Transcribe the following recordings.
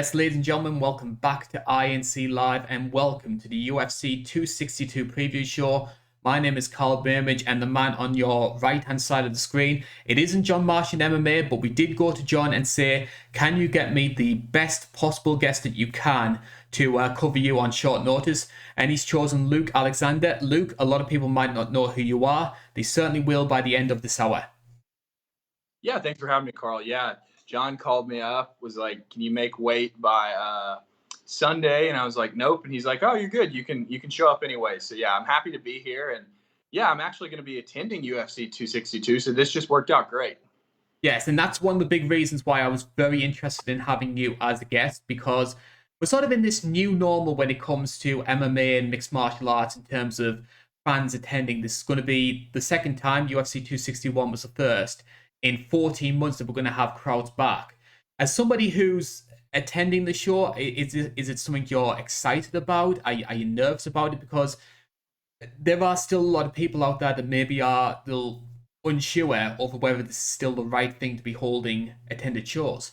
Yes, ladies and gentlemen, welcome back to INC Live and welcome to the UFC 262 preview show. My name is Karl Bainbridge and the man on your right-hand side of the screen, it isn't John Marsh in MMA, but we did go to John and say, can you get me the best possible guest that you can to cover you on short notice? And he's chosen Luke Alexander. Luke, a lot of people might not know who you are. They certainly will by the end of this hour. Yeah, thanks for having me, Karl. Yeah, John called me up, was like, "Can you make weight by Sunday?" And I was like, "Nope." And he's like, "Oh, you're good. You can show up anyway." So yeah, I'm happy to be here, and yeah, I'm actually going to be attending UFC 262. So this just worked out great. Yes, and that's one of the big reasons why I was very interested in having you as a guest, because we're sort of in this new normal when it comes to MMA and mixed martial arts in terms of fans attending. This is going to be the second time. UFC 261 was the first in 14 months that we're going to have crowds back. As somebody who's attending the show, is it something you're excited about? Are you nervous about it? Because there are still a lot of people out there that maybe are still unsure over whether this is still the right thing to be holding attended shows.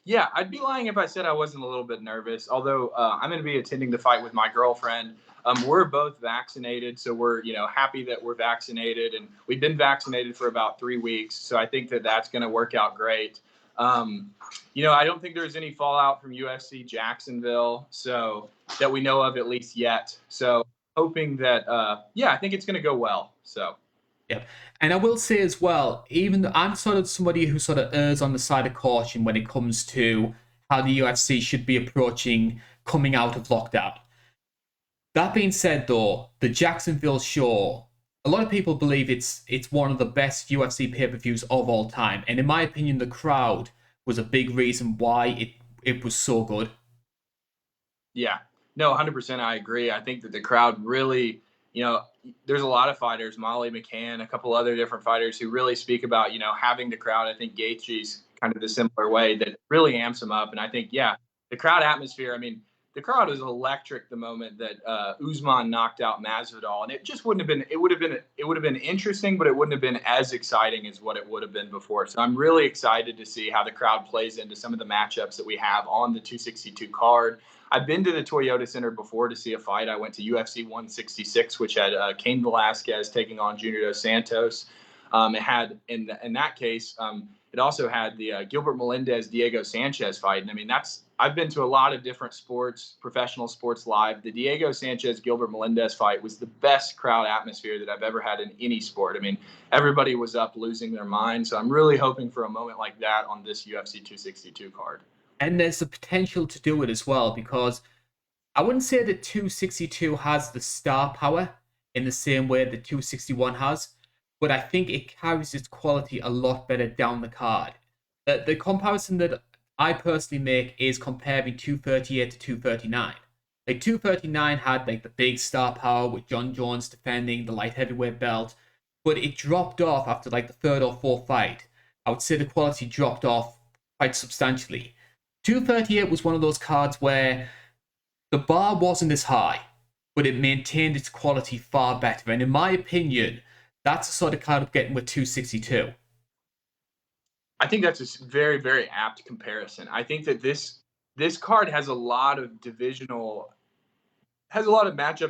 Yeah, I'd be lying if I said I wasn't a little bit nervous. Although I'm going to be attending the fight with my girlfriend. We're both vaccinated, so we're happy that we're vaccinated, and we've been vaccinated for about 3 weeks. So I think that that's going to work out great. I don't think there's any fallout from UFC Jacksonville, so that we know of at least yet. So hoping that I think it's going to go well. So. Yep. And I will say as well, even though I'm sort of somebody who sort of errs on the side of caution when it comes to how the UFC should be approaching coming out of lockdown. That being said, though, the Jacksonville show, a lot of people believe it's one of the best UFC pay-per-views of all time. And in my opinion, the crowd was a big reason why it was so good. Yeah. No, 100% I agree. I think that the crowd really, there's a lot of fighters, Molly McCann, a couple other different fighters who really speak about, having the crowd. I think Gaethje's kind of the similar way that really amps them up. And I think, the crowd atmosphere, the crowd was electric the moment that Usman knocked out Masvidal, and it just wouldn't have been. It would have been interesting, but it wouldn't have been as exciting as what it would have been before. So I'm really excited to see how the crowd plays into some of the matchups that we have on the 262 card. I've been to the Toyota Center before to see a fight. I went to UFC 166, which had Cain Velasquez taking on Junior Dos Santos. It had in that case. It also had the Gilbert Melendez Diego Sanchez fight, and I've been to a lot of different sports, professional sports live. The Diego Sanchez Gilbert Melendez fight was the best crowd atmosphere that I've ever had in any sport. Everybody was up losing their mind. So I'm really hoping for a moment like that on this UFC 262 card. And there's the potential to do it as well, because I wouldn't say that 262 has the star power in the same way that 261 has, but I think it carries its quality a lot better down the card. The comparison that I personally make is comparing 238 to 239. 239 had the big star power with John Jones defending the light heavyweight belt, but it dropped off after the third or fourth fight. I would say the quality dropped off quite substantially. 238 was one of those cards where the bar wasn't as high, but it maintained its quality far better. And in my opinion, that's the sort of card of getting with 262. I think that's a very, very apt comparison. I think that this card has a lot of matchups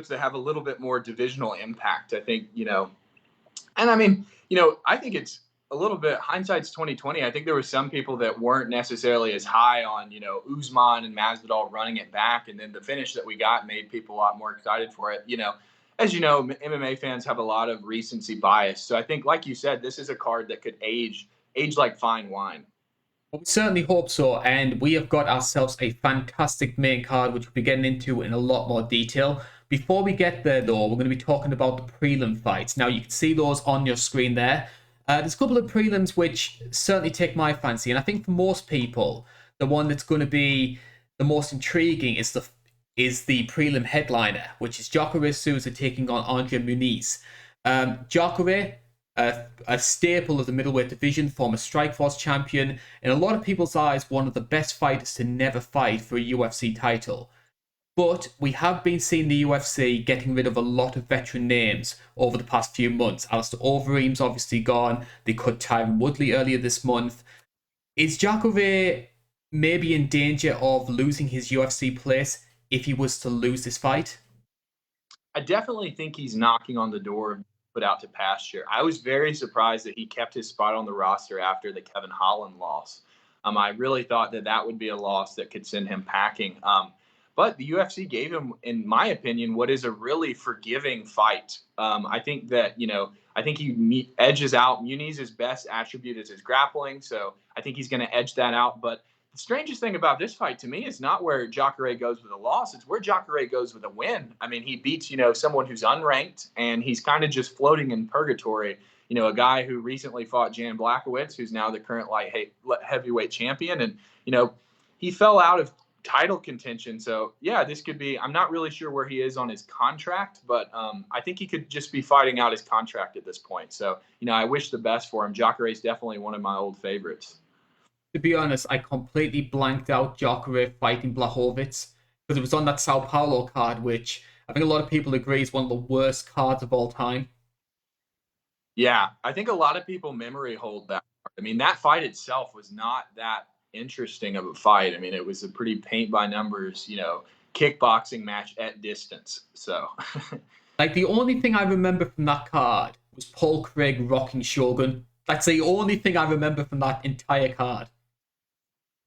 that have a little bit more divisional impact. I think, I think it's a little bit hindsight's 2020. I think there were some people that weren't necessarily as high on, Usman and Masvidal running it back, and then the finish that we got made people a lot more excited for it. As you know, MMA fans have a lot of recency bias. So I think, like you said, this is a card that could age like fine wine. Well, we certainly hope so, and we have got ourselves a fantastic main card, which we'll be getting into in a lot more detail. Before we get there, though, we're going to be talking about the prelim fights. Now, you can see those on your screen there. There's a couple of prelims which certainly take my fancy, and I think for most people, the one that's going to be the most intriguing is the prelim headliner, which is Jacare Souza taking on Andrea Muniz. Jacare, a staple of the middleweight division, former Strikeforce champion, in a lot of people's eyes, one of the best fighters to never fight for a UFC title. But we have been seeing the UFC getting rid of a lot of veteran names over the past few months. Alistair Overeem's obviously gone. They cut Tyron Woodley earlier this month. Is Jacare maybe in danger of losing his UFC place if he was to lose this fight? I definitely think he's knocking on the door of put out to pasture. I was very surprised that he kept his spot on the roster after the Kevin Holland loss. I really thought that that would be a loss that could send him packing. But the UFC gave him, in my opinion, what is a really forgiving fight. I think that, I think he edges out Muniz's best attribute is his grappling. So I think he's going to edge that out. But the strangest thing about this fight to me is not where Jacare goes with a loss. It's where Jacare goes with a win. I mean, he beats, someone who's unranked, and he's kind of just floating in purgatory. A guy who recently fought Jan Blachowicz, who's now the current heavyweight champion. And, he fell out of title contention. So, yeah, this could be – I'm not really sure where he is on his contract, but I think he could just be fighting out his contract at this point. So, I wish the best for him. Jacare is definitely one of my old favorites. To be honest, I completely blanked out Jacare fighting Blachowicz because it was on that Sao Paulo card, which I think a lot of people agree is one of the worst cards of all time. Yeah, I think a lot of people memory hold that. I mean, that fight itself was not that interesting of a fight. I mean, it was a pretty paint by numbers, kickboxing match at distance. So, like, the only thing I remember from that card was Paul Craig rocking Shogun. That's the only thing I remember from that entire card.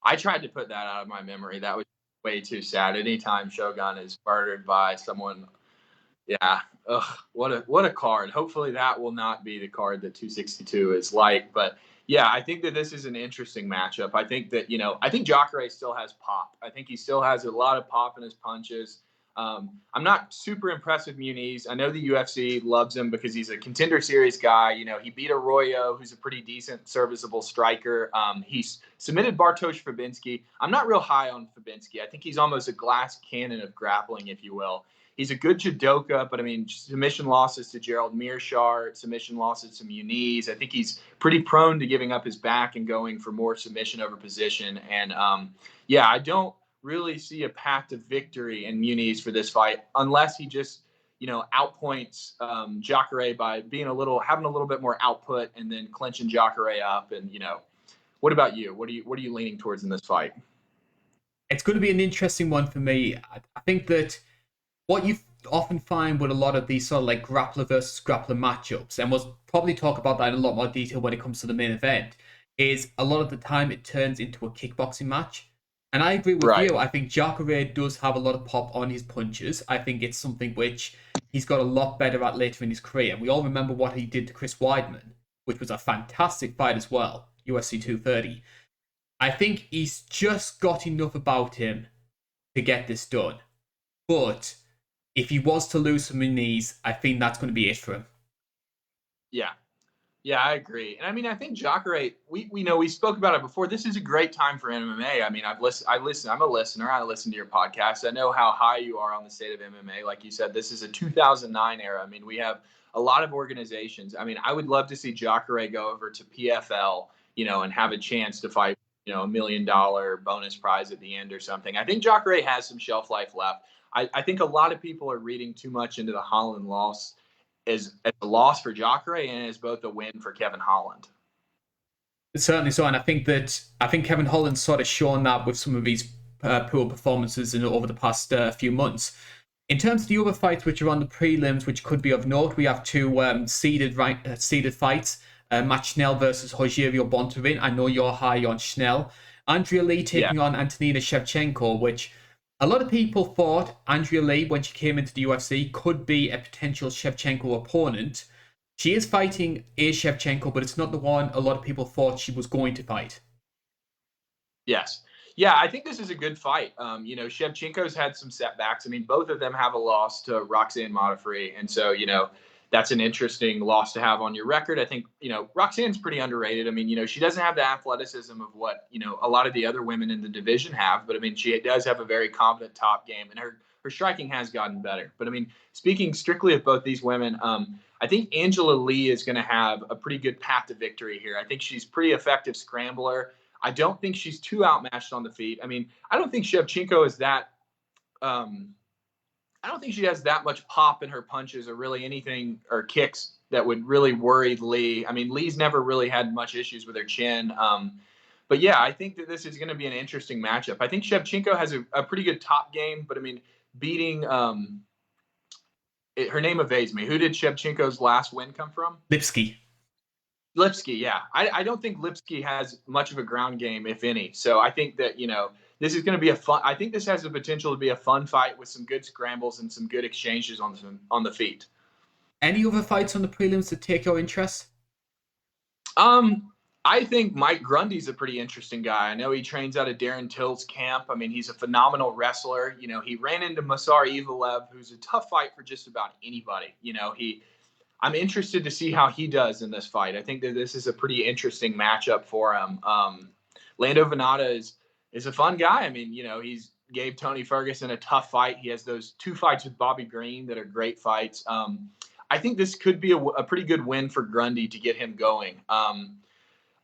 I tried to put that out of my memory. That was way too sad. Anytime Shogun is murdered by someone, yeah, ugh, what a card. Hopefully that will not be the card that 262 is like. But yeah, I think that this is an interesting matchup. I think that, I think Jacare still has pop. I think he still has a lot of pop in his punches. I'm not super impressed with Muniz. I know the UFC loves him because he's a contender series guy. He beat Arroyo, who's a pretty decent, serviceable striker. He's submitted Bartosz Fabinski. I'm not real high on Fabinski. I think he's almost a glass cannon of grappling, if you will. He's a good judoka, but I mean, submission losses to Gerald Mearshart, submission losses to Muniz. I think he's pretty prone to giving up his back and going for more submission over position. And yeah, I don't really see a path to victory in Muniz for this fight unless he just, outpoints Jacare by having a little bit more output and then clinching Jacare up. And, what about you? What are you leaning towards in this fight? It's going to be an interesting one for me. I think that what you often find with a lot of these sort of like grappler versus grappler matchups, and we'll probably talk about that in a lot more detail when it comes to the main event, is a lot of the time it turns into a kickboxing match. And I agree with you. I think Jacare does have a lot of pop on his punches. I think it's something which he's got a lot better at later in his career. We all remember what he did to Chris Weidman, which was a fantastic fight as well, UFC 230. I think he's just got enough about him to get this done. But if he was to lose some knees, I think that's going to be it for him. Yeah. Yeah, I agree. And I mean, I think Jacare, we spoke about it before. This is a great time for MMA. I mean, I listen. I'm a listener. I listen to your podcast. I know how high you are on the state of MMA. Like you said, this is a 2009 era. I mean, we have a lot of organizations. I mean, I would love to see Jacare go over to PFL, and have a chance to fight, $1 million bonus prize at the end or something. I think Jacare has some shelf life left. I think a lot of people are reading too much into the Holland loss as a loss for Jacare and as both a win for Kevin Holland. Certainly so, and I think Kevin Holland's sort of shown that with some of his poor performances over the past few months. In terms of the other fights which are on the prelims, which could be of note, we have two seeded fights. Matt Schnell versus Rogerio Bontorin. I know you're high on Schnell. Andrea Lee taking on Antonina Shevchenko, which a lot of people thought Andrea Lee, when she came into the UFC, could be a potential Shevchenko opponent. She is fighting a Shevchenko, but it's not the one a lot of people thought she was going to fight. Yes. Yeah, I think this is a good fight. Shevchenko's had some setbacks. I mean, both of them have a loss to Roxanne Modafferi. And so, that's an interesting loss to have on your record. I think, Roxanne's pretty underrated. I mean, she doesn't have the athleticism of what, a lot of the other women in the division have. But, I mean, she does have a very competent top game. And her striking has gotten better. But, I mean, speaking strictly of both these women, I think Angela Lee is going to have a pretty good path to victory here. I think she's pretty effective scrambler. I don't think she's too outmatched on the feet. I mean, I don't think Shevchenko is that I don't think she has that much pop in her punches or really anything or kicks that would really worry Lee. I mean, Lee's never really had much issues with her chin. But yeah, I think that this is going to be an interesting matchup. I think Shevchenko has a pretty good top game, but I mean, beating her name evades me. Who did Shevchenko's last win come from? Lipski. Lipski, yeah. I don't think Lipski has much of a ground game, if any. So I think that, this is going to be a fun. I think this has the potential to be a fun fight with some good scrambles and some good exchanges on the feet. Any other fights on the prelims that take your interest? I think Mike Grundy's a pretty interesting guy. I know he trains out of Darren Till's camp. I mean, he's a phenomenal wrestler. He ran into Masar Evalev, who's a tough fight for just about anybody. I'm interested to see how he does in this fight. I think that this is a pretty interesting matchup for him. Lando Venata is a fun guy. I mean, he's gave Tony Ferguson a tough fight. He has those 2 fights with Bobby Green that are great fights. I think this could be a pretty good win for Grundy to get him going.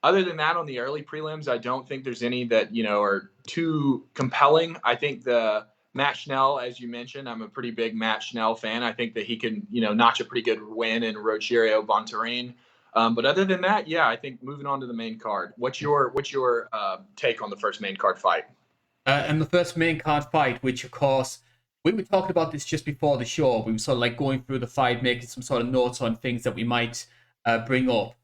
Other than that, on the early prelims, I don't think there's any that, are too compelling. I think the Matt Schnell, as you mentioned, I'm a pretty big Matt Schnell fan. I think that he can, notch a pretty good win in Rogerio Bontorin. But other than that, yeah, I think moving on to the main card. What's your take on the first main card fight? And the first main card fight, which of course, we were talking about this just before the show. We were sort of like going through the fight, making some sort of notes on things that we might bring up.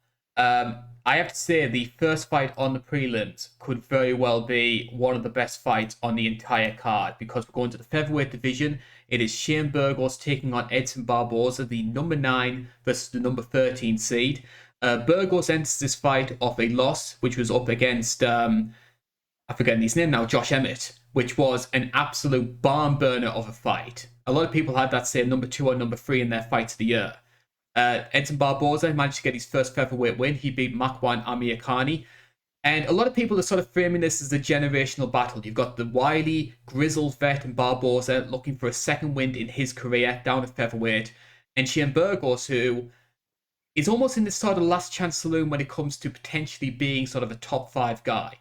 I have to say, the first fight on the prelims could very well be one of the best fights on the entire card, because we're going to the featherweight division. It is Shane Burgos taking on Edson Barboza, the number 9 versus the number 13 seed. Burgos enters this fight off a loss, which was up against, I'm forgetting his name now, Josh Emmett, which was an absolute barn burner of a fight. A lot of people had that same number 2 or number 3 in their fights of the year. Edson Barboza managed to get his first featherweight win. He beat Makwan Amirkhani. And a lot of people are sort of framing this as a generational battle. You've got the wily, grizzled vet in Barboza looking for a second wind in his career down at featherweight. And Shane Burgos, who is almost in this sort of last chance saloon when it comes to potentially being sort of a top 5 guy.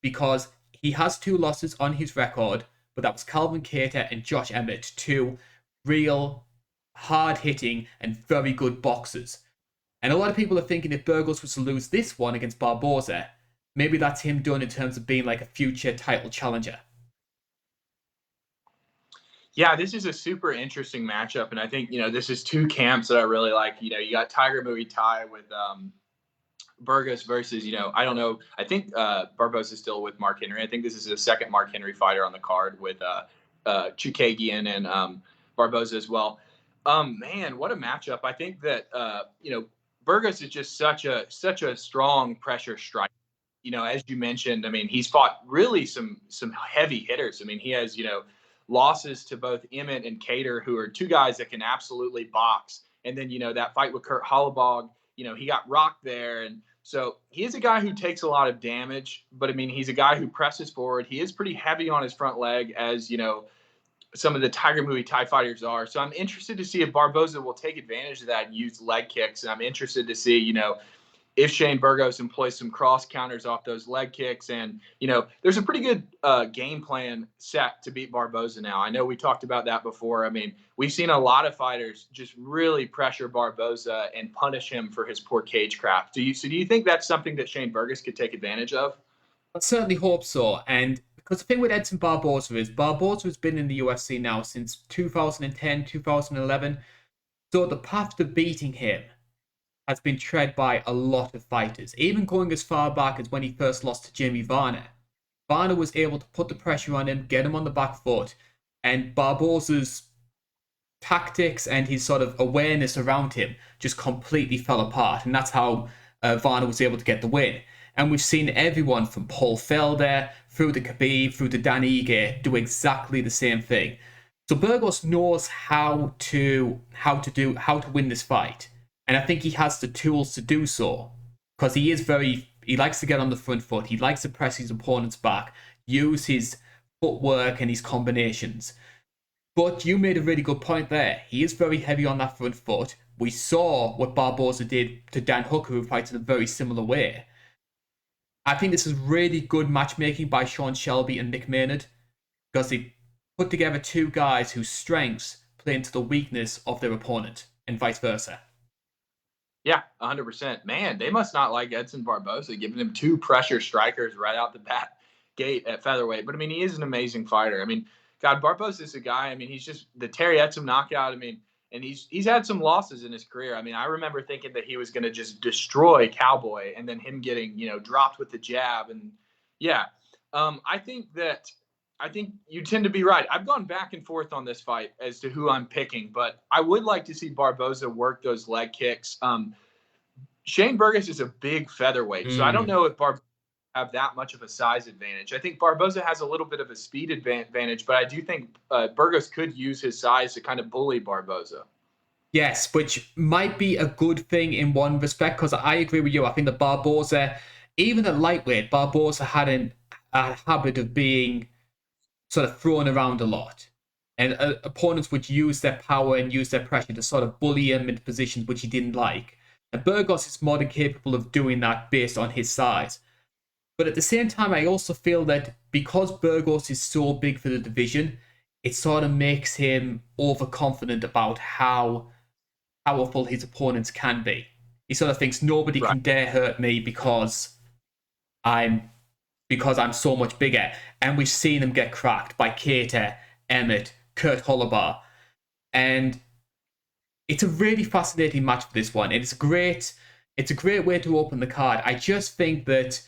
Because he has 2 losses on his record, but that was Calvin Kattar and Josh Emmett, 2 real hard-hitting and very good boxers. And a lot of people are thinking if Burgos was to lose this one against Barboza, maybe that's him done in terms of being like a future title challenger. Yeah, this is a super interesting matchup, and I think, this is 2 camps that I really like. You got Tiger Muay Thai with Burgos versus, I don't know. I think Barboza is still with Mark Henry. I think this is the second Mark Henry fighter on the card with Chukagian and Barboza as well. Man, what a matchup. I think that, Burgos is just such a strong pressure striker. As you mentioned, I mean, he's fought really some heavy hitters. I mean, he has, losses to both Emmett and Kattar, who are 2 guys that can absolutely box. And then, that fight with Kurt Hollebog, he got rocked there. And so he is a guy who takes a lot of damage, but I mean, he's a guy who presses forward. He is pretty heavy on his front leg, as, some of the Tiger Muay Thai fighters are. So I'm interested to see if Barboza will take advantage of that and use leg kicks. And I'm interested to see, if Shane Burgos employs some cross counters off those leg kicks. And, there's a pretty good game plan set to beat Barboza now. I know we talked about that before. I mean, we've seen a lot of fighters just really pressure Barboza and punish him for his poor cage craft. Do you think that's something that Shane Burgos could take advantage of? I certainly hope so. And because the thing with Edson Barboza is Barboza has been in the UFC now since 2010, 2011. So the path to beating him has been tread by a lot of fighters, even going as far back as when he first lost to Jimmy Varner. Varner was able to put the pressure on him, get him on the back foot, and Barboza's tactics and his sort of awareness around him just completely fell apart, and that's how Varner was able to get the win. And we've seen everyone from Paul Felder through to Khabib, through to Dan Ige do exactly the same thing. So Burgos knows how to win this fight. And I think he has the tools to do so. Because he likes to get on the front foot. He likes to press his opponent's back, use his footwork and his combinations. But you made a really good point there. He is very heavy on that front foot. We saw what Barboza did to Dan Hooker, who fights in a very similar way. I think this is really good matchmaking by Sean Shelby and Nick Maynard, because they put together 2 guys whose strengths play into the weakness of their opponent, and vice versa. Yeah, 100%. Man, they must not like Edson Barboza, giving him two pressure strikers right out the bat gate at featherweight. But I mean, he is an amazing fighter. I mean, God, Barboza is a guy. I mean, he's just the Terry Edson knockout. I mean, and he's had some losses in his career. I mean, I remember thinking that he was going to just destroy Cowboy, and then him getting dropped with the jab. And yeah, I think that I think you tend to be right. I've gone back and forth on this fight as to who I'm picking, but I would like to see Barboza work those leg kicks. Shane Burgos is a big featherweight, so I don't know if Barboza have that much of a size advantage. I think Barboza has a little bit of a speed advantage, but I do think Burgos could use his size to kind of bully Barboza. Yes, which might be a good thing in one respect, because I agree with you. I think that Barboza, even at lightweight, Barboza had a habit of being sort of thrown around a lot. And opponents would use their power and use their pressure to sort of bully him into positions which he didn't like. And Burgos is more than capable of doing that based on his size. But at the same time, I also feel that because Burgos is so big for the division, it sort of makes him overconfident about how powerful his opponents can be. He sort of thinks nobody can dare hurt me because I'm so much bigger. And we've seen him get cracked by Cater, Emmett, Kurt Hollabar. And it's a really fascinating match for this one. It's a great way to open the card. I just think that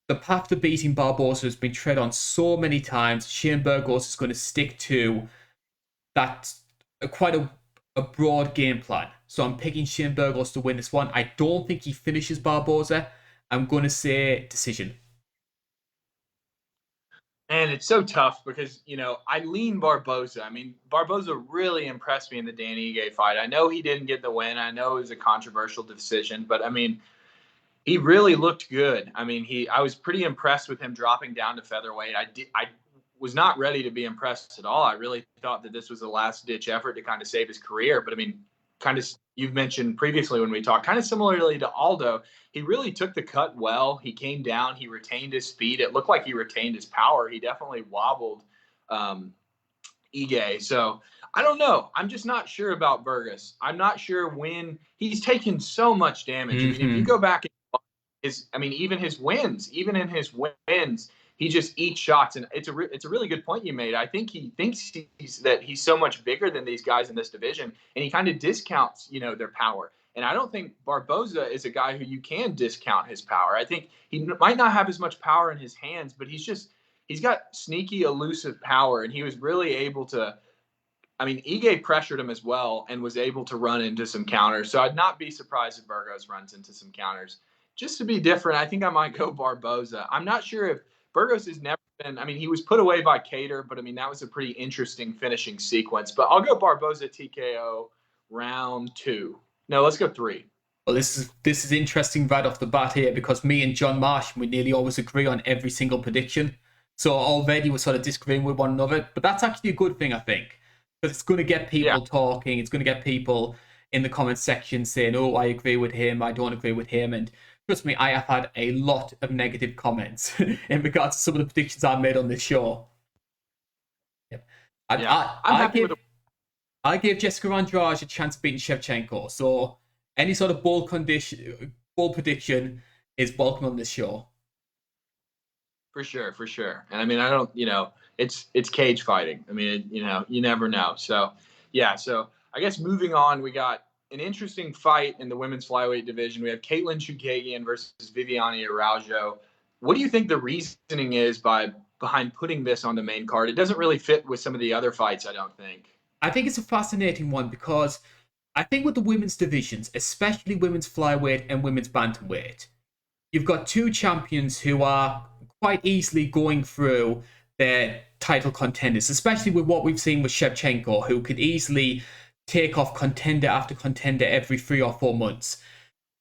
the path to beating Barboza has been tread on so many times. Shane Burgos is going to stick to that quite a broad game plan. So I'm picking Shane Burgos to win this one. I don't think he finishes Barboza. I'm going to say decision. And it's so tough because, I lean Barboza. I mean, Barboza really impressed me in the Dan Ige fight. I know he didn't get the win. I know it was a controversial decision, but I mean, he really looked good. I mean, I was pretty impressed with him dropping down to featherweight. I was not ready to be impressed at all. I really thought that this was a last ditch effort to kind of save his career. But I mean, kind of, you've mentioned previously when we talked, kind of similarly to Aldo, he really took the cut well. He came down, he retained his speed. It looked like he retained his power. He definitely wobbled Ige. So I don't know. I'm just not sure about Burgos. I'm not sure when he's taken so much damage. I mean, if you go back even in his wins, he just eats shots, and it's a really good point you made. I think he thinks he's so much bigger than these guys in this division, and he kind of discounts their power. And I don't think Barboza is a guy who you can discount his power. I think he might not have as much power in his hands, but he's got sneaky, elusive power, and he was really able to. I mean, Ige pressured him as well and was able to run into some counters. So I'd not be surprised if Burgos runs into some counters. Just to be different, I think I might go Barboza. I'm not sure if Burgos has never been. I mean, he was put away by Cater, but I mean, that was a pretty interesting finishing sequence. But I'll go Barboza TKO round 2. No, let's go 3. Well, this is interesting right off the bat here, because me and John Marsh, we nearly always agree on every single prediction. So already we're sort of disagreeing with one another. But that's actually a good thing, I think. Because it's going to get people talking. It's going to get people in the comment section saying, oh, I agree with him, I don't agree with him. And trust me, I have had a lot of negative comments in regards to some of the predictions I made on this show. Yep. I gave Jessica Andrade a chance of beating Chevchenko. So any sort of bold prediction is welcome on this show. For sure. And I mean, I don't, it's cage fighting. I mean, you never know. So, yeah. So I guess moving on, we got an interesting fight in the women's flyweight division. We have Caitlin Chookagian versus Viviane Araujo. What do you think the reasoning is behind putting this on the main card? It doesn't really fit with some of the other fights, I don't think. I think it's a fascinating one because I think with the women's divisions, especially women's flyweight and women's bantamweight, you've got two champions who are quite easily going through their title contenders, especially with what we've seen with Chevchenko, who could easily take off contender after contender every 3 or 4 months.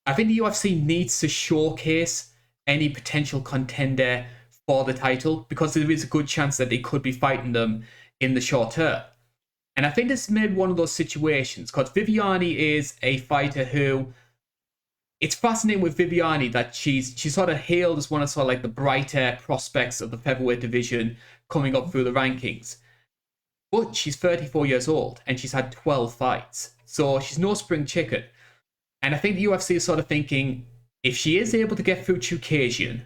I think the UFC needs to showcase any potential contender for the title, because there is a good chance that they could be fighting them in the short term. And I think this is maybe one of those situations, because Viviane is a fighter who, it's fascinating with Viviane that she's sort of hailed as one of sort of like the brighter prospects of the featherweight division coming up through the rankings. But she's 34 years old and she's had 12 fights. So she's no spring chicken. And I think the UFC is sort of thinking, if she is able to get through Chukasian,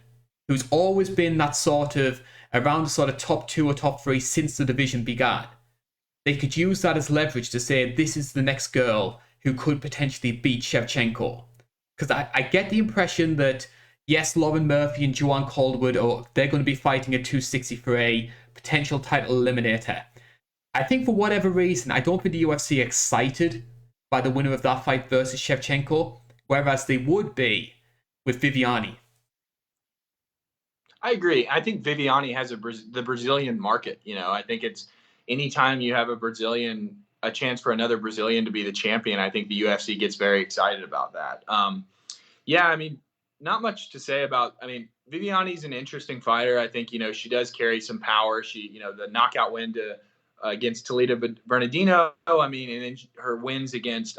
who's always been that sort of around the sort of top 2 or top 3 since the division began, they could use that as leverage to say this is the next girl who could potentially beat Shevchenko. Because I get the impression that, yes, Lauren Murphy and Joanne Calderwood, they're going to be fighting at 260 for a potential title eliminator. I think for whatever reason, I don't think the UFC are excited by the winner of that fight versus Shevchenko, whereas they would be with Viviane. I agree. I think Viviane has the Brazilian market. I think it's anytime you have a chance for another Brazilian to be the champion, I think the UFC gets very excited about that. Yeah, I mean, not much to say about. I mean, Viviane's an interesting fighter. I think she does carry some power. She the knockout win against Toledo Bernardino. I mean, and then her wins against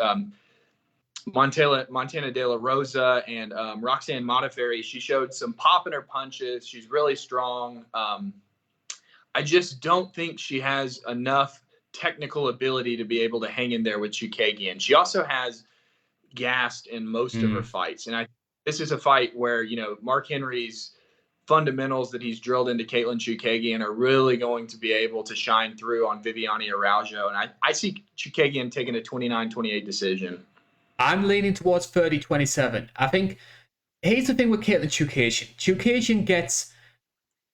Montana De La Rosa and Roxanne Modafferi. She showed some pop in her punches. She's really strong. I just don't think she has enough technical ability to be able to hang in there with Chookagian. She also has gassed in most of her fights. And this is a fight where, Mark Henry's fundamentals that he's drilled into Caitlin Chookagian are really going to be able to shine through on Viviane Araujo. And I see Chookagian taking a 29-28 decision. I'm leaning towards 30-27. I think, here's the thing with Caitlin Chookagian. Chookagian gets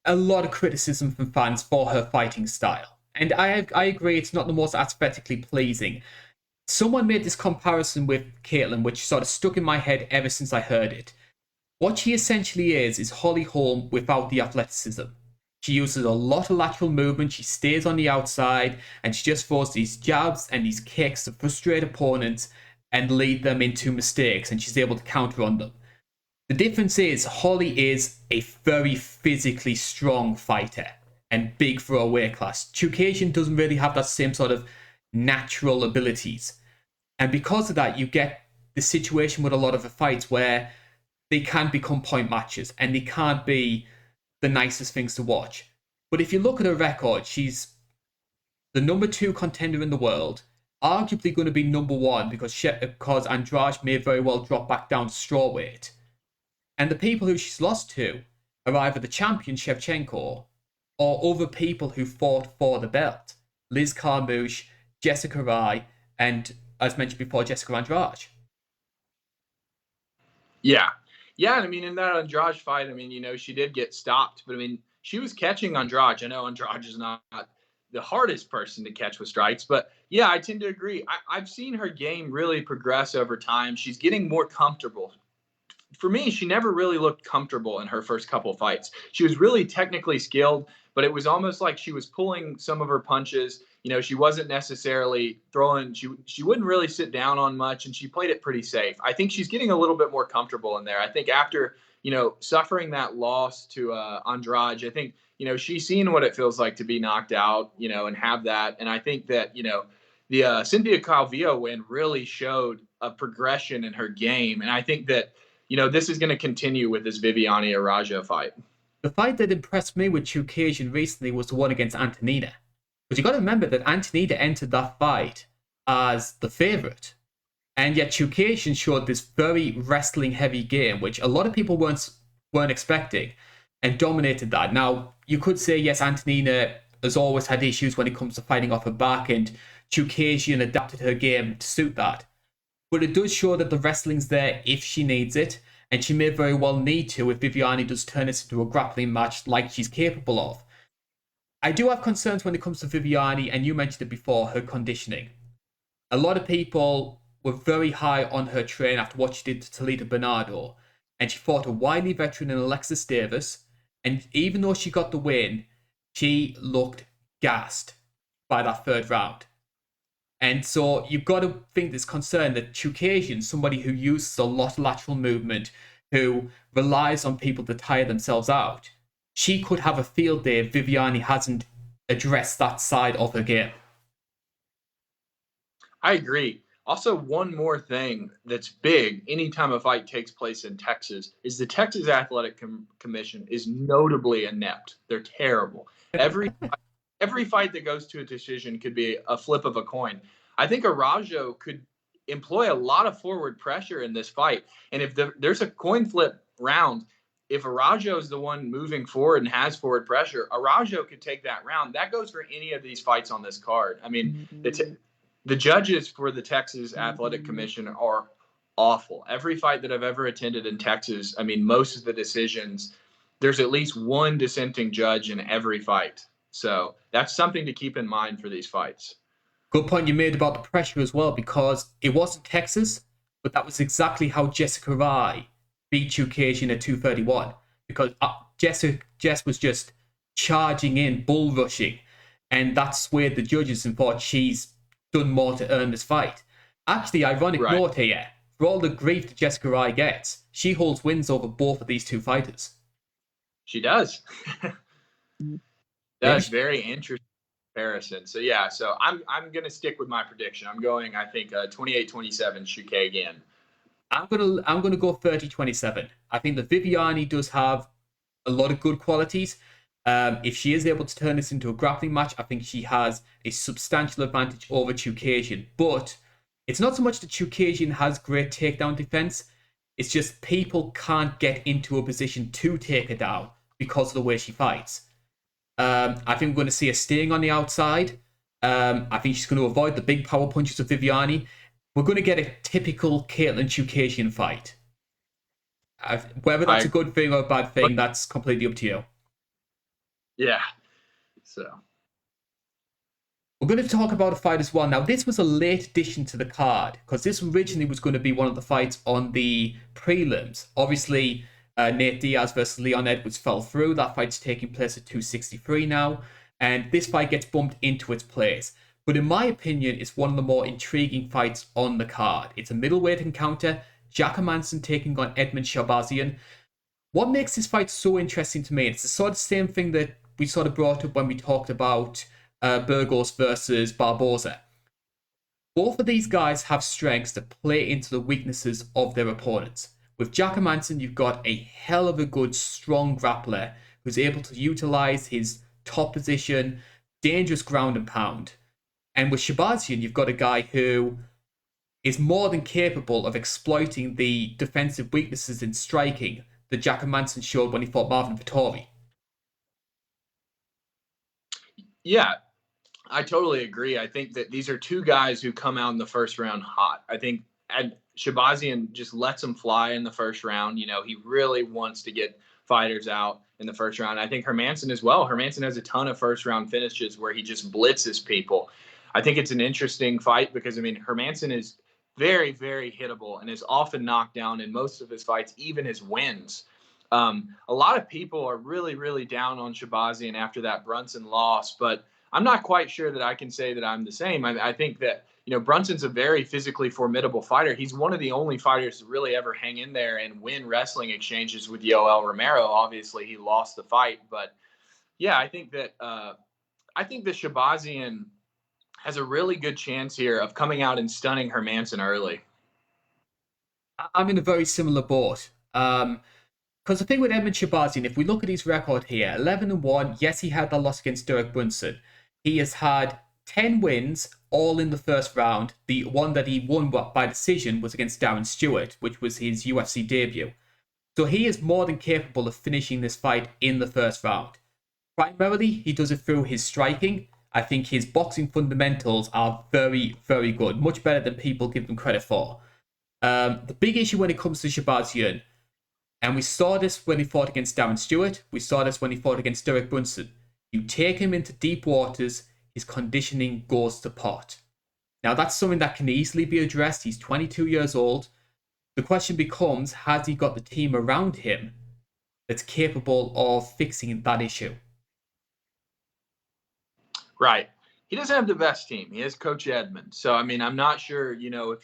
a lot of criticism from fans for her fighting style. And I agree, it's not the most aesthetically pleasing. Someone made this comparison with Caitlin, which sort of stuck in my head ever since I heard it. What she essentially is Holly Holm without the athleticism. She uses a lot of lateral movement, she stays on the outside, and she just throws these jabs and these kicks to frustrate opponents and lead them into mistakes, and she's able to counter on them. The difference is Holly is a very physically strong fighter and big for her weight class. Chookagian doesn't really have that same sort of natural abilities. And because of that, you get the situation with a lot of the fights where they can become point matches and they can't be the nicest things to watch. But if you look at her record, she's the number 2 contender in the world, arguably going to be number 1 because Andrade may very well drop back down to strawweight. And the people who she's lost to are either the champion Shevchenko or other people who fought for the belt. Liz Carmouche, Jessica Rai, and, as mentioned before, Jessica Andrade. Yeah. Yeah, I mean, in that Andrade fight, I mean, she did get stopped, but I mean, she was catching Andrade. I know Andrade is not the hardest person to catch with strikes, but yeah, I tend to agree. I've seen her game really progress over time. She's getting more comfortable. For me, she never really looked comfortable in her first couple fights. She was really technically skilled, but it was almost like she was pulling some of her punches. She wasn't necessarily throwing. She wouldn't really sit down on much, and she played it pretty safe. I think she's getting a little bit more comfortable in there. I think after suffering that loss to Andrade, I think she's seen what it feels like to be knocked out, and have that. And I think that the Cynthia Calvillo win really showed a progression in her game, and I think that this is going to continue with this Viviane Araujo fight. The fight that impressed me with Chookagian recently was the one against Antonina. But you got to remember that Antonina entered that fight as the favourite. And yet Chookagian showed this very wrestling-heavy game, which a lot of people weren't expecting, and dominated that. Now, you could say, yes, Antonina has always had issues when it comes to fighting off her back, and Chookagian adapted her game to suit that. But it does show that the wrestling's there if she needs it, and she may very well need to if Viviane does turn this into a grappling match like she's capable of. I do have concerns when it comes to Viviane, and you mentioned it before, her conditioning. A lot of people were very high on her train after what she did to Toledo Bernardo, and she fought a wily veteran in Alexis Davis, and even though she got the win, she looked gassed by that third round. And so you've got to think this concern that Chookagian, somebody who uses a lot of lateral movement, who relies on people to tire themselves out, she could have a field day if Viviane hasn't addressed that side of her game. I agree. Also, one more thing that's big anytime a fight takes place in Texas is the Texas Athletic Commission is notably inept. They're terrible. Every fight that goes to a decision could be a flip of a coin. I think Araujo could employ a lot of forward pressure in this fight. And if there's a coin flip round, if Arajo is the one moving forward and has forward pressure, Arajo could take that round. That goes for any of these fights on this card. I mean, the judges for the Texas Athletic Commission are awful. Every fight that I've ever attended in Texas, I mean, most of the decisions, there's at least one dissenting judge in every fight. So that's something to keep in mind for these fights. Good point you made about the pressure as well, because it wasn't Texas, but that was exactly how Jessica Rai beat Chukasian at 231. Because Jess was just charging in, bull rushing, and that swayed the judges and thought she's done more to earn this fight. Actually, ironic note here, for all the grief that Jessica Rai gets, she holds wins over both of these two fighters. She does. That's very interesting comparison. So yeah, so I'm gonna stick with my prediction. I'm going, I think, 28-27 Shuke again. I'm gonna go 30-27. I think that Viviani does have a lot of good qualities. If she is able to turn this into a grappling match, I think she has a substantial advantage over Chukasian. But it's not so much that Chukasian has great takedown defense. It's just people can't get into a position to take her down because of the way she fights. I think we're going to see her staying on the outside. I think she's going to avoid the big power punches of Viviani. We're going to get a typical Caitlin Chukasian fight. Whether that's a good thing or a bad thing, that's completely up to you. Yeah. So we're going to talk about a fight as well. Now, this was a late addition to the card because this originally was going to be one of the fights on the prelims. Obviously, Nate Diaz versus Leon Edwards fell through. That fight's taking place at 263 now, and this fight gets bumped into its place. But in my opinion, it's one of the more intriguing fights on the card. It's a middleweight encounter. Jack Manson taking on Edmond Chabazin. What makes this fight so interesting to me? It's the sort of same thing that we sort of brought up when we talked about Burgos versus Barboza. Both of these guys have strengths that play into the weaknesses of their opponents. With Jack Manson, you've got a hell of a good, strong grappler who's able to utilize his top position, dangerous ground and pound. And with Chabazin, you've got a guy who is more than capable of exploiting the defensive weaknesses in striking that Jack Manson showed when he fought Marvin Vettori. Yeah, I totally agree. I think that these are two guys who come out in the first round hot. I think Chabazin just lets him fly in the first round. You know, he really wants to get fighters out in the first round. I think Hermansson as well. Hermansson has a ton of first round finishes where he just blitzes people. I think it's an interesting fight because, I mean, Hermansson is very, very hittable and is often knocked down in most of his fights, even his wins. A lot of people are really, really down on Chabazin after that Brunson loss, but I'm not quite sure that I can say that I'm the same. I think that, you know, Brunson's a very physically formidable fighter. He's one of the only fighters to really ever hang in there and win wrestling exchanges with Yoel Romero. Obviously, he lost the fight, but yeah, I think that Chabazin has a really good chance here of coming out and stunning Hermansson early. I'm in a very similar boat. Because the thing with Edmond Chabazin, if we look at his record here, 11-1, yes, he had that loss against Derek Brunson. He has had 10 wins, all in the first round. The one that he won by decision was against Darren Stewart, which was his UFC debut. So he is more than capable of finishing this fight in the first round. Primarily, he does it through his striking. I think his boxing fundamentals are very, very good. Much better than people give them credit for. The big issue when it comes to Chabazin, and we saw this when he fought against Darren Stewart. We saw this when he fought against Derek Brunson. You take him into deep waters, his conditioning goes to pot. Now, that's something that can easily be addressed. He's 22 years old. The question becomes, has he got the team around him that's capable of fixing that issue? Right. He doesn't have the best team. He has Coach Edmond. So, I mean, I'm not sure, you know, if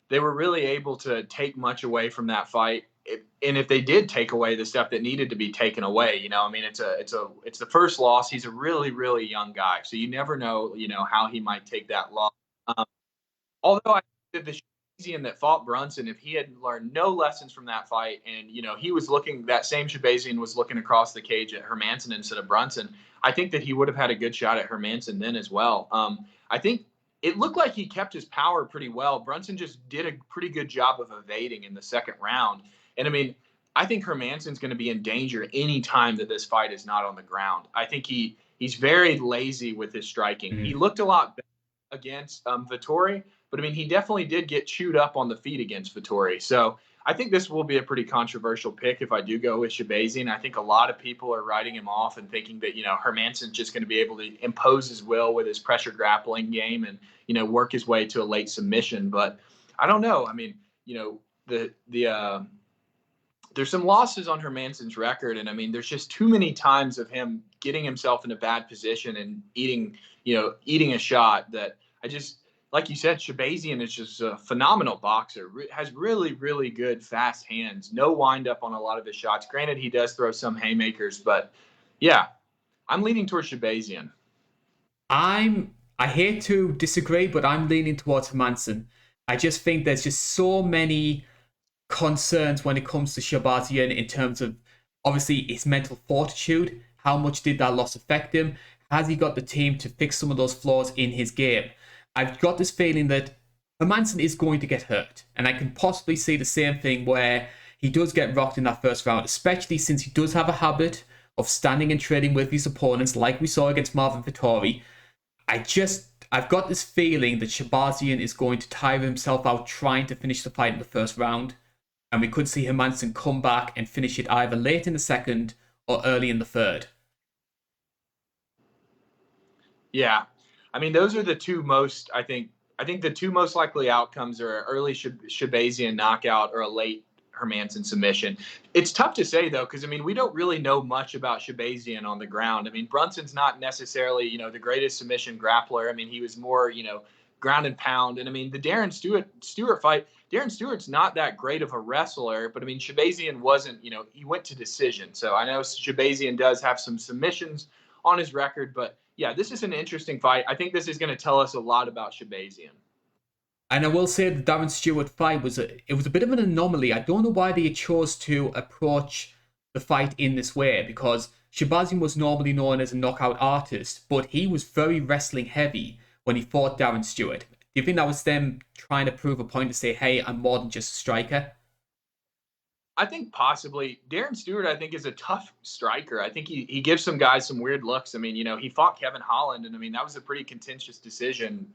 they were really able to take much away from that fight. And if they did take away the stuff that needed to be taken away, you know, I mean, it's the first loss. He's a really, really young guy. So you never know, you know, how he might take that loss. Although I think that the Shabazian that fought Brunson, if he had learned no lessons from that fight and, you know, that same Shabazian was looking across the cage at Hermansson instead of Brunson, I think that he would have had a good shot at Hermansson then as well. I think it looked like he kept his power pretty well. Brunson just did a pretty good job of evading in the second round. And I mean, I think Hermansson's going to be in danger any time that this fight is not on the ground. I think he's very lazy with his striking. He looked a lot better against Vettori, but I mean, he definitely did get chewed up on the feet against Vettori. So I think this will be a pretty controversial pick if I do go with Chabazin. I think a lot of people are writing him off and thinking that, Hermansson's just going to be able to impose his will with his pressure grappling game and, work his way to a late submission. But I don't know. I mean, there's some losses on Hermansson's record. And I mean, there's just too many times of him getting himself in a bad position and eating a shot that like you said, Chabazin is just a phenomenal boxer, has really, really good fast hands, no wind up on a lot of his shots. Granted, he does throw some haymakers, but yeah, I'm leaning towards Chabazin. I hate to disagree, but I'm leaning towards Hermansson. I just think there's just so many concerns when it comes to Chabazin in terms of obviously his mental fortitude. How much did that loss affect him? Has he got the team to fix some of those flaws in his game? I've got this feeling that Hermansson is going to get hurt. And I can possibly see the same thing where he does get rocked in that first round, especially since he does have a habit of standing and trading with his opponents like we saw against Marvin Vettori. I've got this feeling that Chabazin is going to tire himself out trying to finish the fight in the first round. And we could see Hermansson come back and finish it either late in the second or early in the third. Yeah. I mean, those are the two most, I think the two most likely outcomes are an early Chabazin knockout or a late Hermansson submission. It's tough to say, though, because, I mean, we don't really know much about Chabazin on the ground. I mean, Brunson's not necessarily, the greatest submission grappler. I mean, he was more, ground and pound. And, I mean, the Darren Stewart fight, Darren Stewart's not that great of a wrestler, but, I mean, Chabazin wasn't, he went to decision. So I know Chabazin does have some submissions on his record, but yeah, this is an interesting fight. I think this is going to tell us a lot about Chabazin. And I will say the Darren Stewart fight was a bit of an anomaly. I don't know why they chose to approach the fight in this way, because Chabazin was normally known as a knockout artist, but he was very wrestling heavy when he fought Darren Stewart. Do you think that was them trying to prove a point to say, hey, I'm more than just a striker? I think possibly. Darren Stewart, I think, is a tough striker. I think he gives some guys some weird looks. I mean, he fought Kevin Holland, and I mean, that was a pretty contentious decision,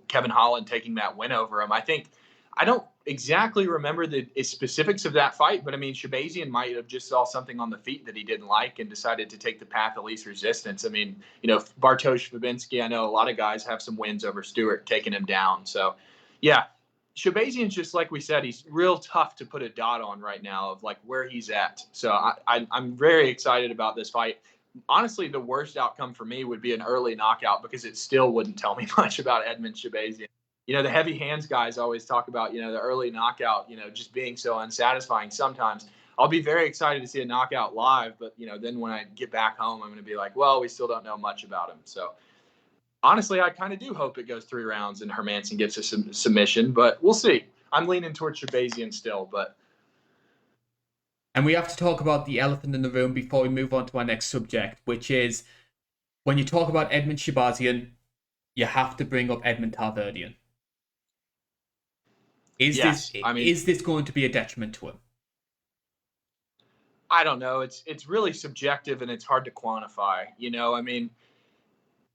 Kevin Holland taking that win over him. I don't exactly remember the specifics of that fight, but I mean, Chabazin might have just saw something on the feet that he didn't like and decided to take the path of least resistance. I mean, Bartosz Fabinski, I know a lot of guys have some wins over Stewart, taking him down. So, yeah. Shabazian's just like we said, he's real tough to put a dot on right now of like where he's at. So I'm very excited about this fight. Honestly, the worst outcome for me would be an early knockout because it still wouldn't tell me much about Edmond Chabazin. The heavy hands guys always talk about, the early knockout, just being so unsatisfying sometimes. I'll be very excited to see a knockout live, but, then when I get back home, I'm going to be like, well, we still don't know much about him. So honestly, I kind of do hope it goes 3 rounds and Hermansson gets a submission, but we'll see. I'm leaning towards Chabazin still, but. And we have to talk about the elephant in the room before we move on to our next subject, which is when you talk about Edmond Chabazin, you have to bring up Edmond Chabazin. Is this going to be a detriment to him? I don't know. It's really subjective and it's hard to quantify.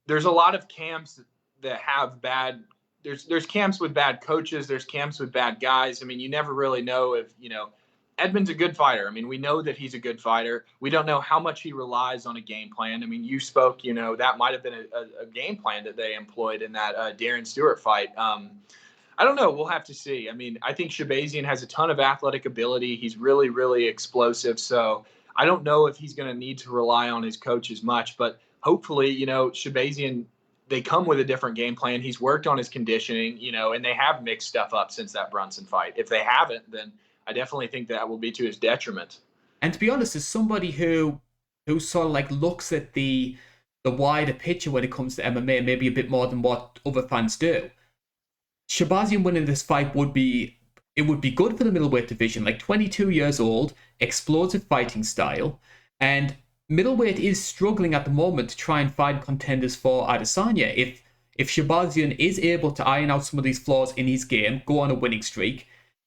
There's a lot of camps that have bad. There's camps with bad coaches. There's camps with bad guys. I mean, you never really know if Edmond's a good fighter. I mean, we know that he's a good fighter. We don't know how much he relies on a game plan. I mean, you spoke. That might have been a game plan that they employed in that Darren Stewart fight. I don't know. We'll have to see. I mean, I think Chabazin has a ton of athletic ability. He's really, really explosive. So I don't know if he's going to need to rely on his coach as much. But hopefully, Chabazin, they come with a different game plan. He's worked on his conditioning, and they have mixed stuff up since that Brunson fight. If they haven't, then I definitely think that will be to his detriment. And to be honest, as somebody who sort of like looks at the wider picture when it comes to MMA, maybe a bit more than what other fans do, Chabazin winning this fight would be good for the middleweight division. Like 22 years old, explosive fighting style, and middleweight is struggling at the moment to try and find contenders for Adesanya. If if Shabazin is able to iron out some of these flaws in his game, go on a winning streak,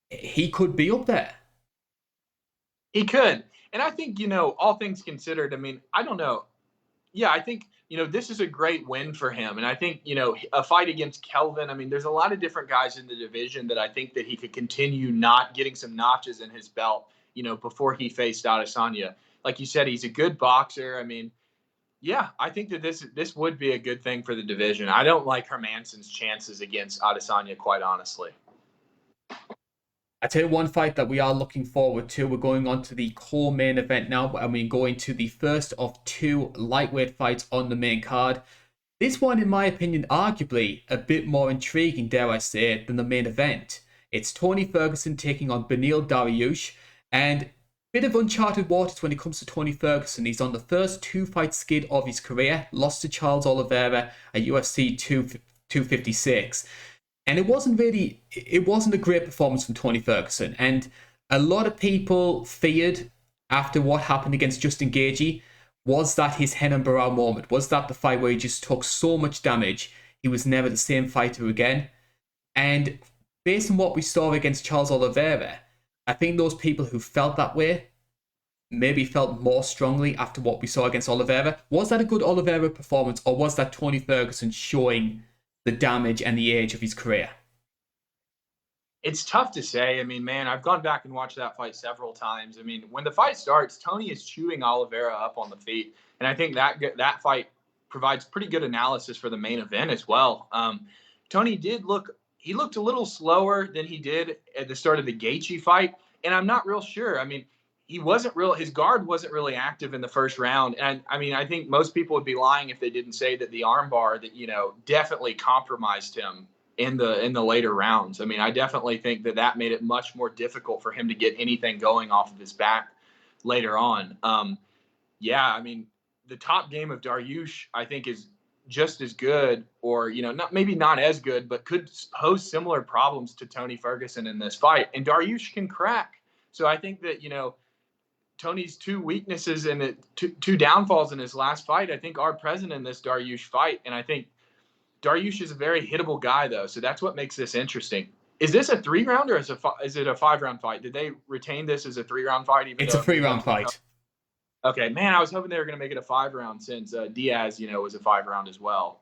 he could be up there. He could. And I think, all things considered, I mean, I don't know. Yeah, I think, this is a great win for him. And I think, a fight against Kelvin, I mean, there's a lot of different guys in the division that I think that he could continue not getting some notches in his belt, before he faced Adesanya. Like you said, he's a good boxer. I mean, yeah, I think that this would be a good thing for the division. I don't like Hermansson's chances against Adesanya, quite honestly. I tell you one fight that we are looking forward to. We're going on to the core main event now. I mean, going to the first of two lightweight fights on the main card. This one, in my opinion, arguably a bit more intriguing, dare I say, than the main event. It's Tony Ferguson taking on Beneil Dariush, and bit of uncharted waters when it comes to Tony Ferguson. He's on the first two-fight skid of his career, lost to Charles Oliveira at UFC 256. And it wasn't a great performance from Tony Ferguson. And a lot of people feared, after what happened against Justin Gaethje, was that his Henan Barrow moment? Was that the fight where he just took so much damage, he was never the same fighter again? And based on what we saw against Charles Oliveira, I think those people who felt that way maybe felt more strongly after what we saw against Oliveira. Was that a good Oliveira performance, or was that Tony Ferguson showing the damage and the age of his career? It's tough to say. I mean, man, I've gone back and watched that fight several times. I mean, when the fight starts, Tony is chewing Oliveira up on the feet, and I think that fight provides pretty good analysis for the main event as well. Tony looked a little slower than he did at the start of the Gaethje fight, and I'm not real sure. I mean, his guard wasn't really active in the first round. And I mean, I think most people would be lying if they didn't say that the armbar that, definitely compromised him in the later rounds. I mean, I definitely think that made it much more difficult for him to get anything going off of his back later on. Yeah, I mean, the top game of Dariush, I think, is just as good, or, maybe not as good, but could pose similar problems to Tony Ferguson in this fight. And Dariush can crack. So I think that, Tony's two weaknesses and two downfalls in his last fight, I think, are present in this Dariush fight. And I think Dariush is a very hittable guy, though. So that's what makes this interesting. Is this a 3-round or is it a 5-round fight? Did they retain this as a 3-round fight? It's a 3-round fight. Okay, man, I was hoping they were going to make it a 5-round since Diaz, was a 5-round as well.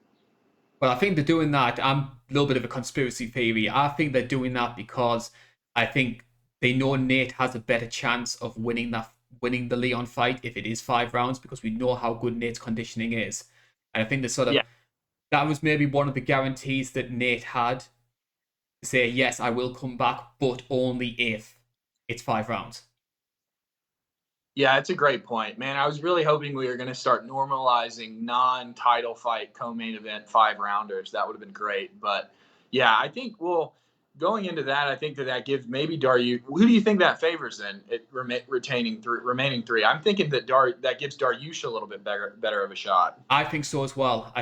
Well, I think they're doing that. I'm a little bit of a conspiracy theory. I think they're doing that because I think they know Nate has a better chance of winning the Leon fight if it is 5 rounds, because we know how good Nate's conditioning is. And I think that was maybe one of the guarantees that Nate had to say, yes, I will come back, but only if it's 5 rounds. Yeah, it's a great point, man. I was really hoping we were going to start normalizing non-title fight co-main event 5-rounders. That would have been great. But yeah, I think going into that, I think that gives maybe Dariush. Who do you think that favors then? Remaining 3. I'm thinking that that gives Dariush a little bit better of a shot. I think so as well. I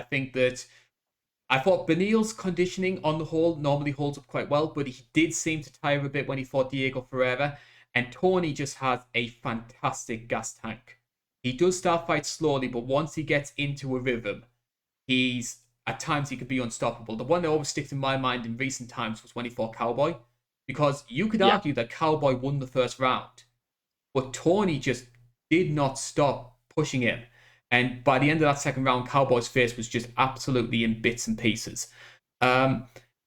thought Beneil's conditioning on the whole normally holds up quite well, but he did seem to tire a bit when he fought Diego Ferreira. And Tony just has a fantastic gas tank. He does start fights slowly, but once he gets into a rhythm, at times he could be unstoppable. The one that always sticks in my mind in recent times was when he fought Cowboy, because you could argue that Cowboy won the first round, but Tony just did not stop pushing him. And by the end of that second round, Cowboy's face was just absolutely in bits and pieces.